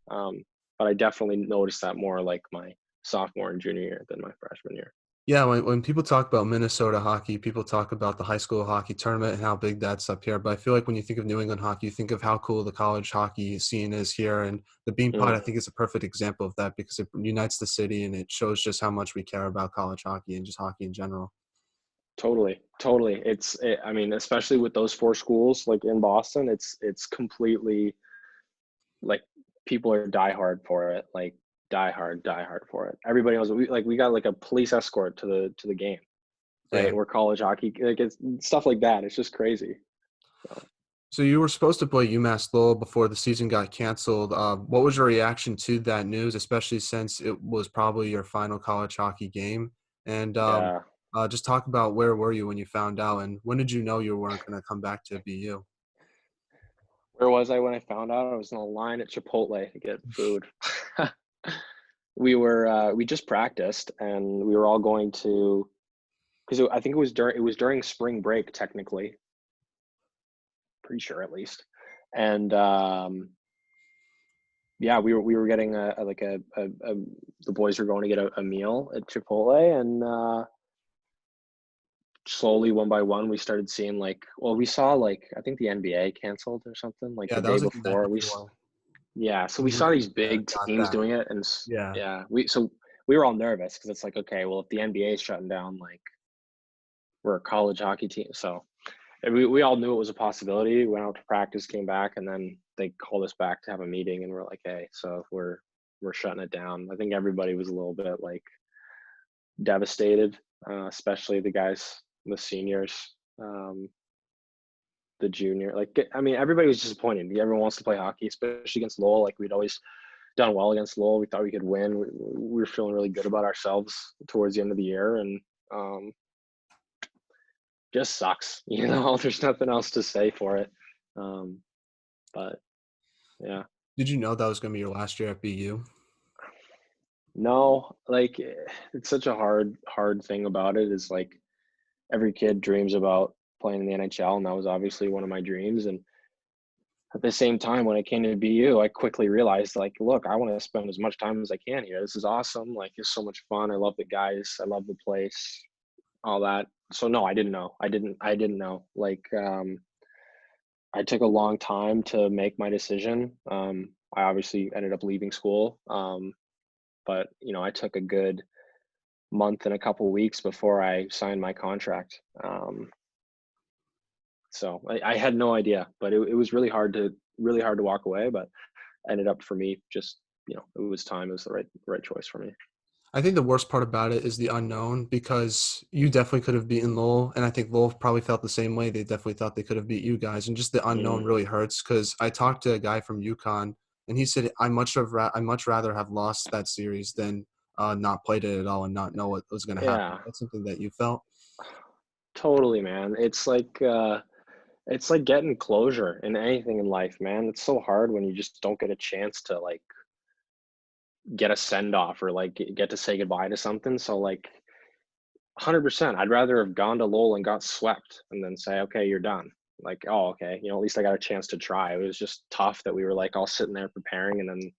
But I definitely noticed that more like my sophomore and junior year than my freshman year. Yeah, when people talk about Minnesota hockey, people talk about the high school hockey tournament and how big that's up here. But I feel like when you think of New England hockey, you think of how cool the college hockey scene is here. And the Beanpot, Mm, I think, is a perfect example of that because it unites the city and it shows just how much we care about college hockey and just hockey in general. totally. I mean, especially with those four schools, like in Boston, it's completely like, people are diehard for it, like diehard for it. Everybody knows we got like a police escort to the game, Yeah. right? We're college hockey, like, it's stuff like that. It's just crazy. So, So you were supposed to play UMass Lowell before the season got canceled. What was your reaction to that news, especially since it was probably your final college hockey game? And yeah. just talk about where were you when you found out, and when did you know you weren't going to come back to BU? Where was I when I found out? I was in a line at Chipotle to get food. We just practiced, and we were all going to, because I think it was during spring break, technically, pretty sure at least. And yeah, we were getting the boys were going to get a meal at Chipotle, and slowly, one by one, we started seeing like, well, we saw like, I think the NBA canceled or something like Yeah, the that day was like the night before. before. Yeah, so we And saw these yeah, big got teams that. doing it, and Yeah. yeah, we were all nervous because it's like, okay, well, if the NBA is shutting down, like we're a college hockey team, so and we all knew it was a possibility. Went out to practice, came back, and then they called us back to have a meeting, and we're like, hey, so we're shutting it down. I think everybody was a little bit like devastated, especially the guys, the seniors, um, the junior. Like, I mean, everybody was disappointed. Everyone wants to play hockey, especially against Lowell. Like we'd always done well against Lowell. We thought we could win. We were feeling really good about ourselves towards the end of the year, and um, just sucks. There's nothing else to say for it. Um, but yeah, Did you know that was going to be your last year at BU? no, like it's such a hard thing about it is like every kid dreams about playing in the NHL, and that was obviously one of my dreams. And at the same time, when I came to BU, I quickly realized, like, look, I want to spend as much time as I can here. This is awesome. Like, it's so much fun. I love the guys. I love the place, all that. So no, I didn't know. I didn't know. Like, I took a long time to make my decision. I obviously ended up leaving school, but I took a good month and a couple weeks before I signed my contract. So I had no idea, but it was really hard to walk away. But ended up for me, just it was time. It was the right choice for me. I think the worst part about it is the unknown because you definitely could have beaten Lowell, and I think Lowell probably felt the same way. They definitely thought they could have beat you guys, and just the unknown Mm, really hurts because I talked to a guy from UConn, and he said I much rather have lost that series than not played it at all and not know what was going to happen. yeah, That's something that you felt. totally, man. It's like getting closure in anything in life, man. It's so hard when you just don't get a chance to like get a send off or like get to say goodbye to something. So like 100%, I'd rather have gone to Lowell and got swept and then say, okay, you're done. Like, oh, okay, at least I got a chance to try. It was just tough that we were like all sitting there preparing, and then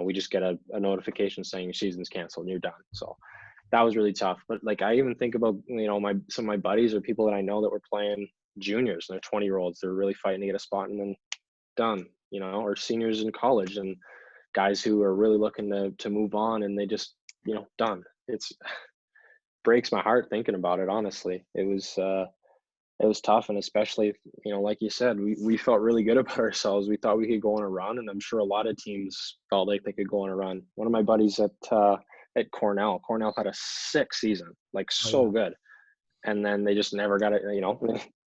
we just get a notification saying your season's canceled and you're done. So that was really tough. But like I even think about my some of my buddies or people that I know that were playing juniors and they're 20-year-olds. They're really fighting to get a spot and then done. Or seniors in college and guys who are really looking to move on and they just done. It's breaks my heart thinking about it. Honestly, it was tough, and especially like you said, we felt really good about ourselves. We thought we could go on a run, and I'm sure a lot of teams felt like they could go on a run. One of my buddies at Cornell had a sick season, like Oh, yeah. so good, and then they just never got it.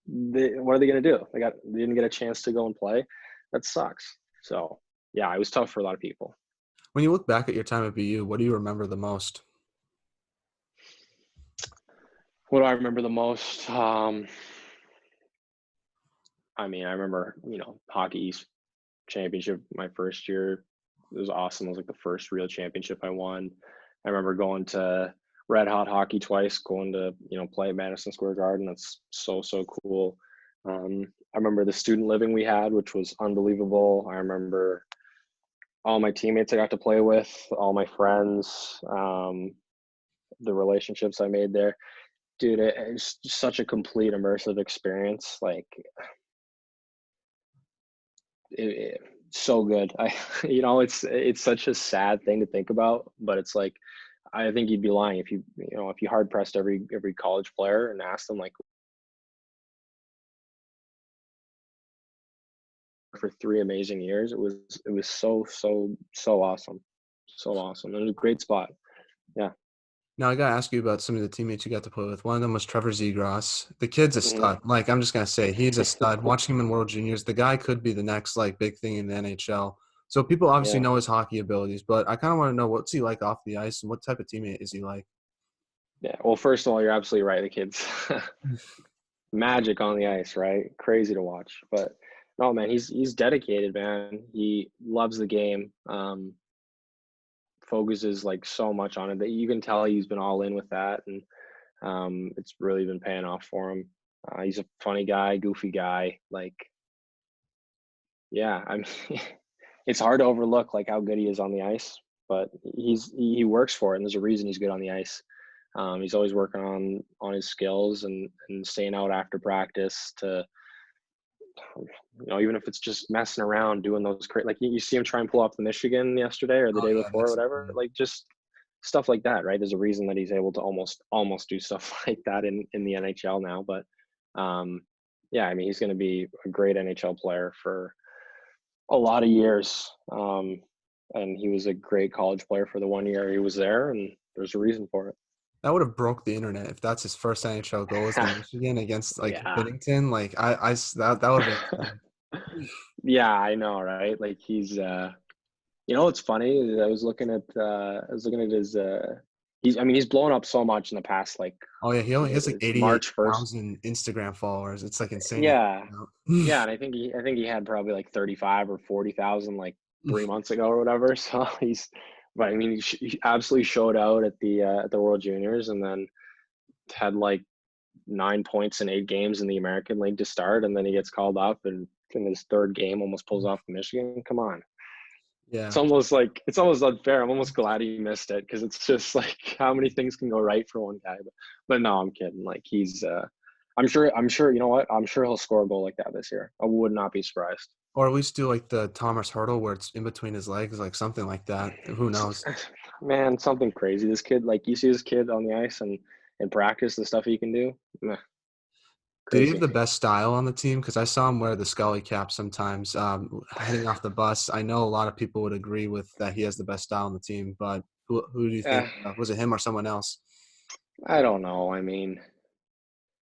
What are they going to do? They didn't get a chance to go and play. That sucks. So yeah, it was tough for a lot of people. When you look back at your time at BU, what do you remember the most? What do I remember the most? I mean, I remember Hockey East championship my first year. It was awesome. It was like the first real championship I won. I remember going to Red Hot Hockey twice, going to play at Madison Square Garden. That's so cool. I remember the student living we had, which was unbelievable. I remember all my teammates I got to play with, all my friends, the relationships I made there. Dude, it's such a complete immersive experience. Like so good. It's such a sad thing to think about, but it's like I think you'd be lying if you hard pressed every college player and asked them like for 3 amazing years. It was so awesome, so awesome. It was a great spot. Yeah. Now I gotta ask you about some of the teammates you got to play with. One of them was Trevor Zegras. The kid's a Mhm. stud. Like I'm just gonna say, he's a stud. Watching him in World Juniors, the guy could be the next like big thing in the NHL. So people obviously Yeah. know his hockey abilities, but I kind of want to know what's he like off the ice and what type of teammate is he like? Yeah. Well, first of all, you're absolutely right. The kid's magic on the ice, right? Crazy to watch. But no, man, he's dedicated, man. He loves the game. Focuses like so much on it that you can tell he's been all in with that, and it's really been paying off for him. He's a funny guy, goofy guy. Like, yeah, I mean, it's hard to overlook like how good he is on the ice, but he works for it, and there's a reason he's good on the ice. He's always working on his skills and staying out after practice to, even if it's just messing around, doing those like you see him try and pull off the Michigan yesterday or the Oh day yeah, before, or that's whatever, insane. like just stuff like that, right? There's a reason that he's able to almost do stuff like that in the NHL now. But yeah, I mean, he's going to be a great NHL player for a lot of years. And he was a great college player for the 1 year he was there, and there's a reason for it. That would have broke the internet if that's his first NHL goal is the Michigan against like Yeah. Bennington. Like that would have been insane. Yeah, I know, right? Like he's what's funny is I was looking at his he's blown up so much in the past, like Oh yeah, he only has like it's March 1st. 88,000 Instagram followers. It's like insane to Yeah. think Yeah, about. and I think he had probably like 35 or 40,000 like 3 months ago or whatever. So but I mean, he absolutely showed out at the World Juniors, and then had like 9 points in 8 games in the American League to start, and then he gets called up, and in his third game almost pulls off the Michigan. Come on. Yeah. It's almost unfair. I'm almost glad he missed it, because it's just like how many things can go right for one guy. But no, I'm kidding. Like he's I'm sure you know what? I'm sure he'll score a goal like that this year. I would not be surprised. Or at least do like the Thomas hurdle where it's in between his legs, like something like that. Who knows? Man, something crazy. This kid, like you see this kid on the ice and in practice, the stuff he can do, meh, Did he have crazy. the best style on the team? Because I saw him wear the Scully cap sometimes heading off the bus. I know a lot of people would agree with that he has the best style on the team, but who do you think? Uh, Was it him or someone else? I don't know. I mean,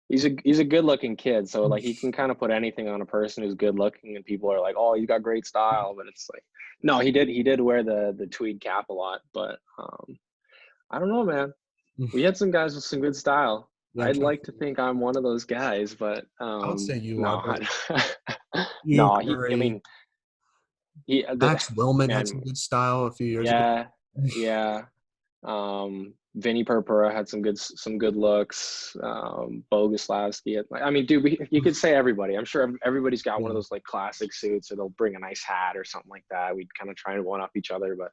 he's a good looking kid, so like he can kind of put anything on a person who's good looking, and people are like, "Oh, he's got great style," but it's like, no, he did wear the tweed cap a lot, but I don't know, man. We had some guys with some good style. Yeah, I'm I'd trying to like to think. think I'm one of those guys, but I would say you are, no, but you, no. I Curry, mean, Max Willman had man, some good style a few years ago. yeah, yeah. Vinny Purpura had some good looks. Boguslavsky. I mean, dude, you could say everybody. I'm sure everybody's got one of Yeah. those like classic suits, or they'll bring a nice hat or something like that. We'd kind of try and one up each other, but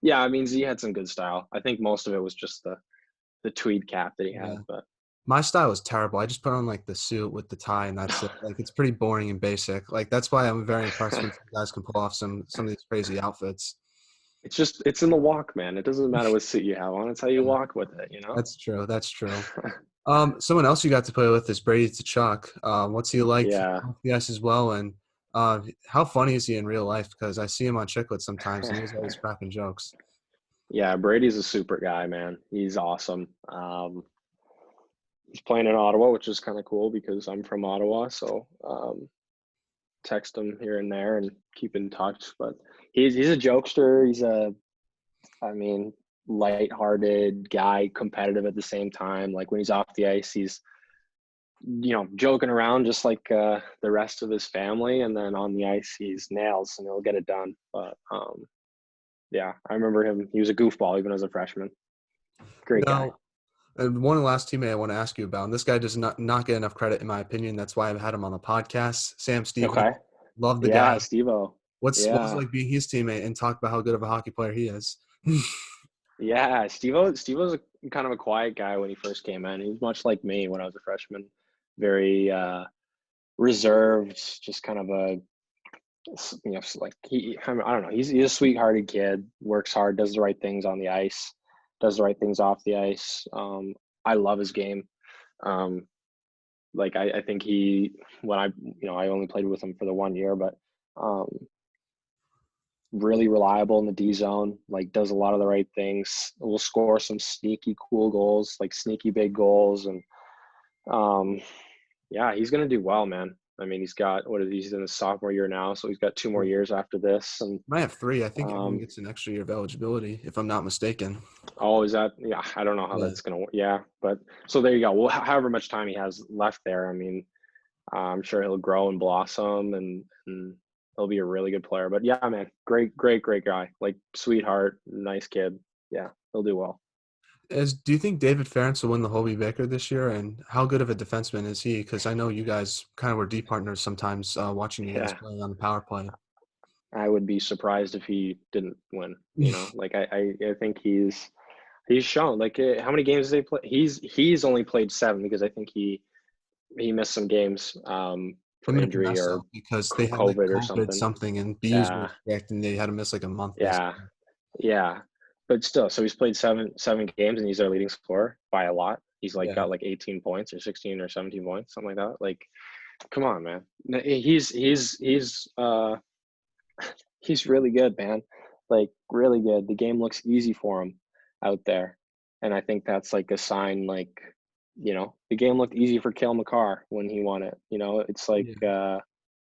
yeah, I mean, Z had some good style. I think most of it was just the tweed cap that he had, Yeah. but My style is terrible. I just put on like the suit with the tie and that's it. Like it's pretty boring and basic. Like that's why I'm very impressed when some guys can pull off some of these crazy outfits. it's in the walk, man. It doesn't matter what suit you have on; it's how you Yeah, walk with it. that's true. That's true. Someone else you got to play with is Brady Tkachuk. What's he like Yeah, off the ice as well? And how funny is he in real life? Because I see him on Chiclet sometimes, and he's always cracking jokes. yeah. Brady's a super guy, man. He's awesome. He's playing in Ottawa, which is kind of cool because I'm from Ottawa, so text him here and there and keep in touch. But he's a jokester. I mean, lighthearted guy, competitive at the same time. Like when he's off the ice, he's joking around just like the rest of his family, and then on the ice, he's nails and he'll get it done. But yeah, I remember him. He was a goofball even as a freshman. Great guy. Now, and one last teammate I want to ask you about, and this guy does not get enough credit in my opinion. That's why I've had him on the podcast. Sam Stevens, Okay. love the Yeah, guy. Steve-O. What was it Yeah. like being his teammate and talk about how good of a hockey player he is? Yeah, Steve-O's a kind of a quiet guy when he first came in. He was much like me when I was a freshman, very reserved, just kind of like I don't know. He's a sweethearted kid, works hard, does the right things on the ice, does the right things off the ice. I love his game. Um, like I think when I only played with him for the 1 year, but um, really reliable in the D zone, like does a lot of the right things, will score some sneaky cool goals, like sneaky big goals. And um, yeah, he's going to do well, man. I mean, he's in his sophomore year now, so he's got 2 more years after this. And Might have three. I think everyone um, gets an extra year of eligibility, if I'm not mistaken. oh, is that, yeah, I don't know how Yeah. that's going to work. Yeah. But so there you go. Well, however much time he has left there, I mean, I'm sure he'll grow and blossom, and he'll be a really good player. But yeah, man, great, great, great guy. Like sweetheart, nice kid. Yeah, he'll do well. Do you think David Ferentz will win the Hobie Baker this year? And how good of a defenseman is he? Because I know you guys kind of were D partners sometimes watching you guys Yeah, play on the power play. I would be surprised if he didn't win. Like I think he's. He's shown like how many games they play. He's only played 7 because I think he missed some games It for might be injury messed or up because they had like COVID or COVID something. something and Bees Yeah, was sick and they had to miss like a month yeah, basically. yeah. But still, so he's played seven games and he's our leading scorer by a lot. He's like Yeah. got like 18 points or 16 or 17 points, something like that. Like, come on, man. He's really good, man. Like really good. The game looks easy for him out there. And I think that's like a sign like, the game looked easy for Cale Makar when he won it. It's like Yeah.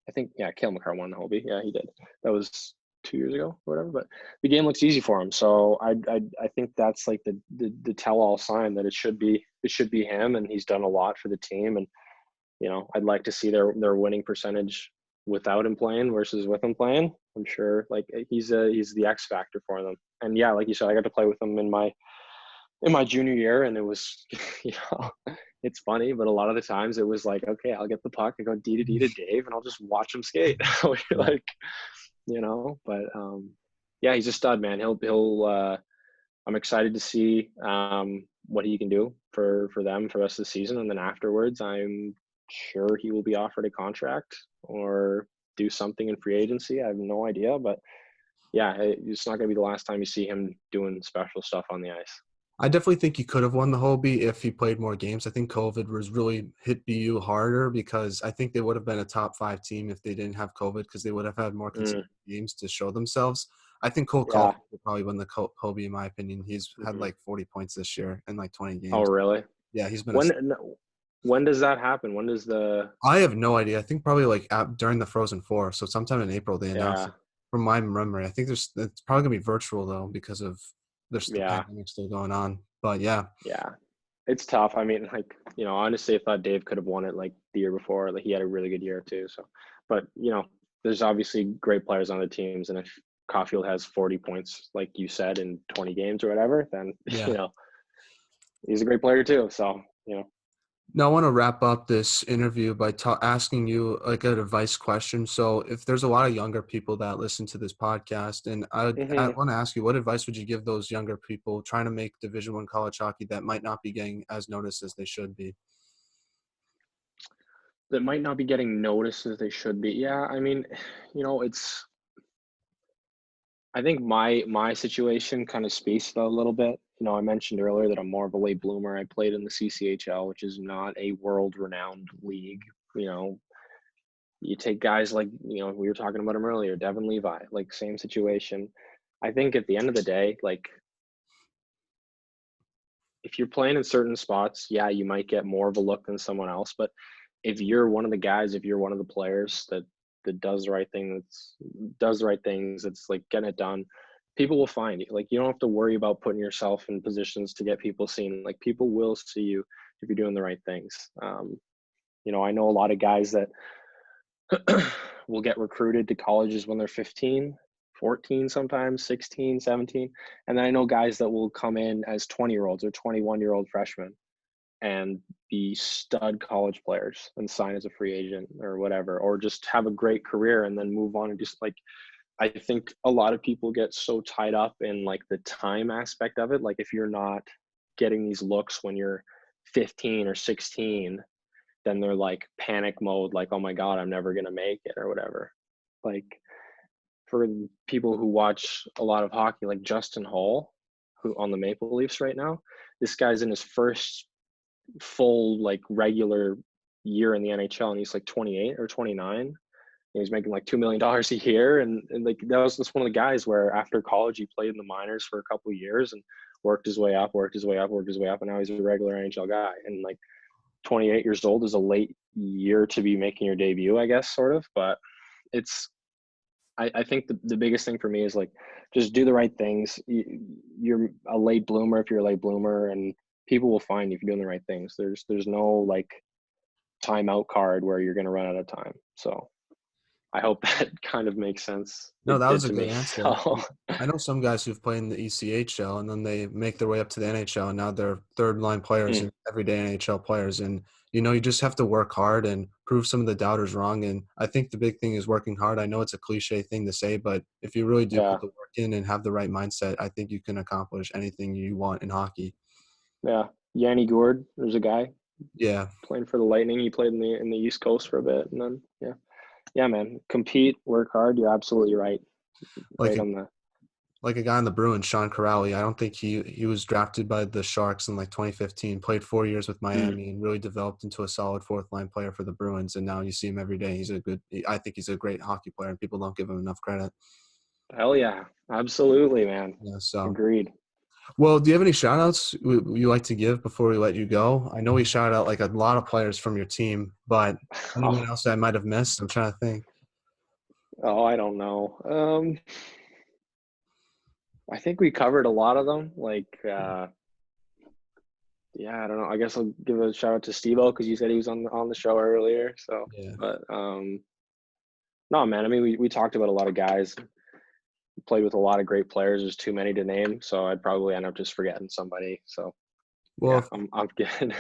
I think Cale Makar won the Hobie. Yeah, he did. That was 2 years ago or whatever. But the game looks easy for him. So I think that's like the tell all sign that it should be him, and he's done a lot for the team. And I'd like to see their winning percentage without him playing versus with him playing. I'm sure like he's the X factor for them. And yeah, like you said, I got to play with him in my junior year, and it was it's funny, but a lot of the times it was like, okay, I'll get the puck, I go D to D to Dave, and I'll just watch him skate. Yeah. Like, but yeah, he's a stud, man. He'll I'm excited to see what he can do for them for the rest of the season, and then afterwards, I'm sure he will be offered a contract or do something in free agency. I have no idea, but yeah, it's not going to be the last time you see him doing special stuff on the ice. I definitely think he could have won the Hobie if he played more games. I think COVID was really hit BU harder because I think they would have been a top 5 team if they didn't have COVID because they would have had more Mm, consistent games to show themselves. I think Cole yeah. Caulfield would probably win the Hobie in my opinion. He's had Mhm. like 40 points this year in like 20 Oh, games. really? Yeah, he's been a. When no, when does that happen? When does the I have no idea. I think probably like during the Frozen Four, so sometime in April they announced yeah, it. From my memory, I think it's probably gonna be virtual though because of there's the yeah, pandemic still going on. But yeah, yeah. It's tough. I mean, like, honestly, I thought Dave could have won it like the year before. Like he had a really good year too. So, but there's obviously great players on the teams, and if Caulfield has 40 points, like you said, in 20 games or whatever, then yeah. he's a great player too. So, Now, I want to wrap up this interview by asking you like an advice question. So, if there's a lot of younger people that listen to this podcast, and I hmm want to ask you, what advice would you give those younger people trying to make Division One college hockey that might not be getting as noticed as they should be? that might not be getting noticed as they should be. Yeah, I mean, it's I think my situation kind of speaks to that a little bit. I mentioned earlier that I'm more of a late bloomer. I played in the CCHL, which is not a world-renowned league. You know, you take guys like, we were talking about him earlier, Devin Levi, like same situation. I think at the end of the day, like if you're playing in certain spots, yeah, you might get more of a look than someone else. But if you're one of the guys, if you're one of the players that does the right thing, does the right things, that's like getting it done, people will find you. Like you don't have to worry about putting yourself in positions to get people seen. Like people will see you if you're doing the right things. I know a lot of guys that will get recruited to colleges when they're 15, 14, sometimes 16, 17. And then I know guys that will come in as 20-year-olds or 21-year-old freshmen and be stud college players and sign as a free agent or whatever, or just have a great career and then move on. And just like, I think a lot of people get so tied up in like the time aspect of it. Like if you're not getting these looks when you're 15 or 16, then they're like panic mode, like, oh my God, I'm never going to make it or whatever. Like for people who watch a lot of hockey, like Justin Hall, who on the Maple Leafs right now, this guy's in his first full, like regular year in the NHL and he's like 28 or 29. And he's making like $2 million a year. And like, that was just one of the guys where after college, he played in the minors for a couple of years and worked his way up. And now he's a regular NHL guy. And like, 28 years old is a late year to be making your debut, I guess, sort of. But it's, I think the biggest thing for me is like, just do the right things. You're a late bloomer if you're a late bloomer, and people will find you if you're doing the right things. There's no like timeout card where you're going to run out of time. So I hope that kind of makes sense. No, It that was did a to good me. answer. So I know some guys who've played in the ECHL and then they make their way up to the NHL and now they're third line players mm, and everyday NHL players. And you just have to work hard and prove some of the doubters wrong. And I think the big thing is working hard. I know it's a cliche thing to say, but if you really do Yeah, put the work in and have the right mindset, I think you can accomplish anything you want in hockey. yeah. Yanni Gourde, there's a guy Yeah. playing for the Lightning. He played in the East Coast for a bit, and then yeah, man. Compete, work hard. You're absolutely right. Like Right a on the. like a guy in the Bruins, Sean Corrali. I don't think he was drafted by the Sharks in like 2015, played 4 years with Mm, Miami, and really developed into a solid fourth line player for the Bruins. And now you see him every day. I think he's a great hockey player, and people don't give him enough credit. hell yeah, absolutely, man. Yeah. So, Agreed. well, do you have any shout outs you like to give before we let you go? I know we shouted out like a lot of players from your team, but anyone Oh, else that I might have missed? I'm trying to think. oh, I don't know. I think we covered a lot of them. Yeah, I don't know. I guess I'll give a shout out to Steve-O because you said he was on the show earlier. So, Yeah. but no, man. I mean, we talked about a lot of guys. Played with a lot of great players. There's too many to name, so I'd probably end up just forgetting somebody. So, Well, yeah, I'm good.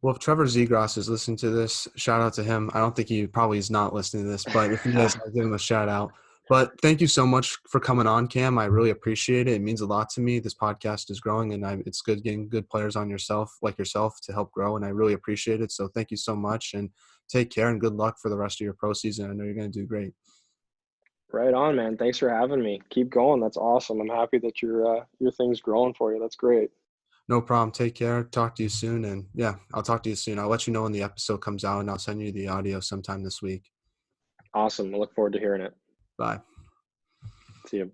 Well, if Trevor Zegras is listening to this, shout out to him. I don't think he probably is not listening to this, but if he is, I'll give him a shout out. But thank you so much for coming on, Cam. I really appreciate it. It means a lot to me. This podcast is growing, and it's good getting good players on yourself to help grow, and I really appreciate it. So thank you so much, and take care, and good luck for the rest of your pro season. I know you're going to do great. Right on, man. Thanks for having me. Keep going. That's awesome. I'm happy that your thing's growing for you. That's great. No problem. Take care. Talk to you soon, and yeah, I'll talk to you soon. I'll let you know when the episode comes out, and I'll send you the audio sometime this week. Awesome. I look forward to hearing it. Bye. See you.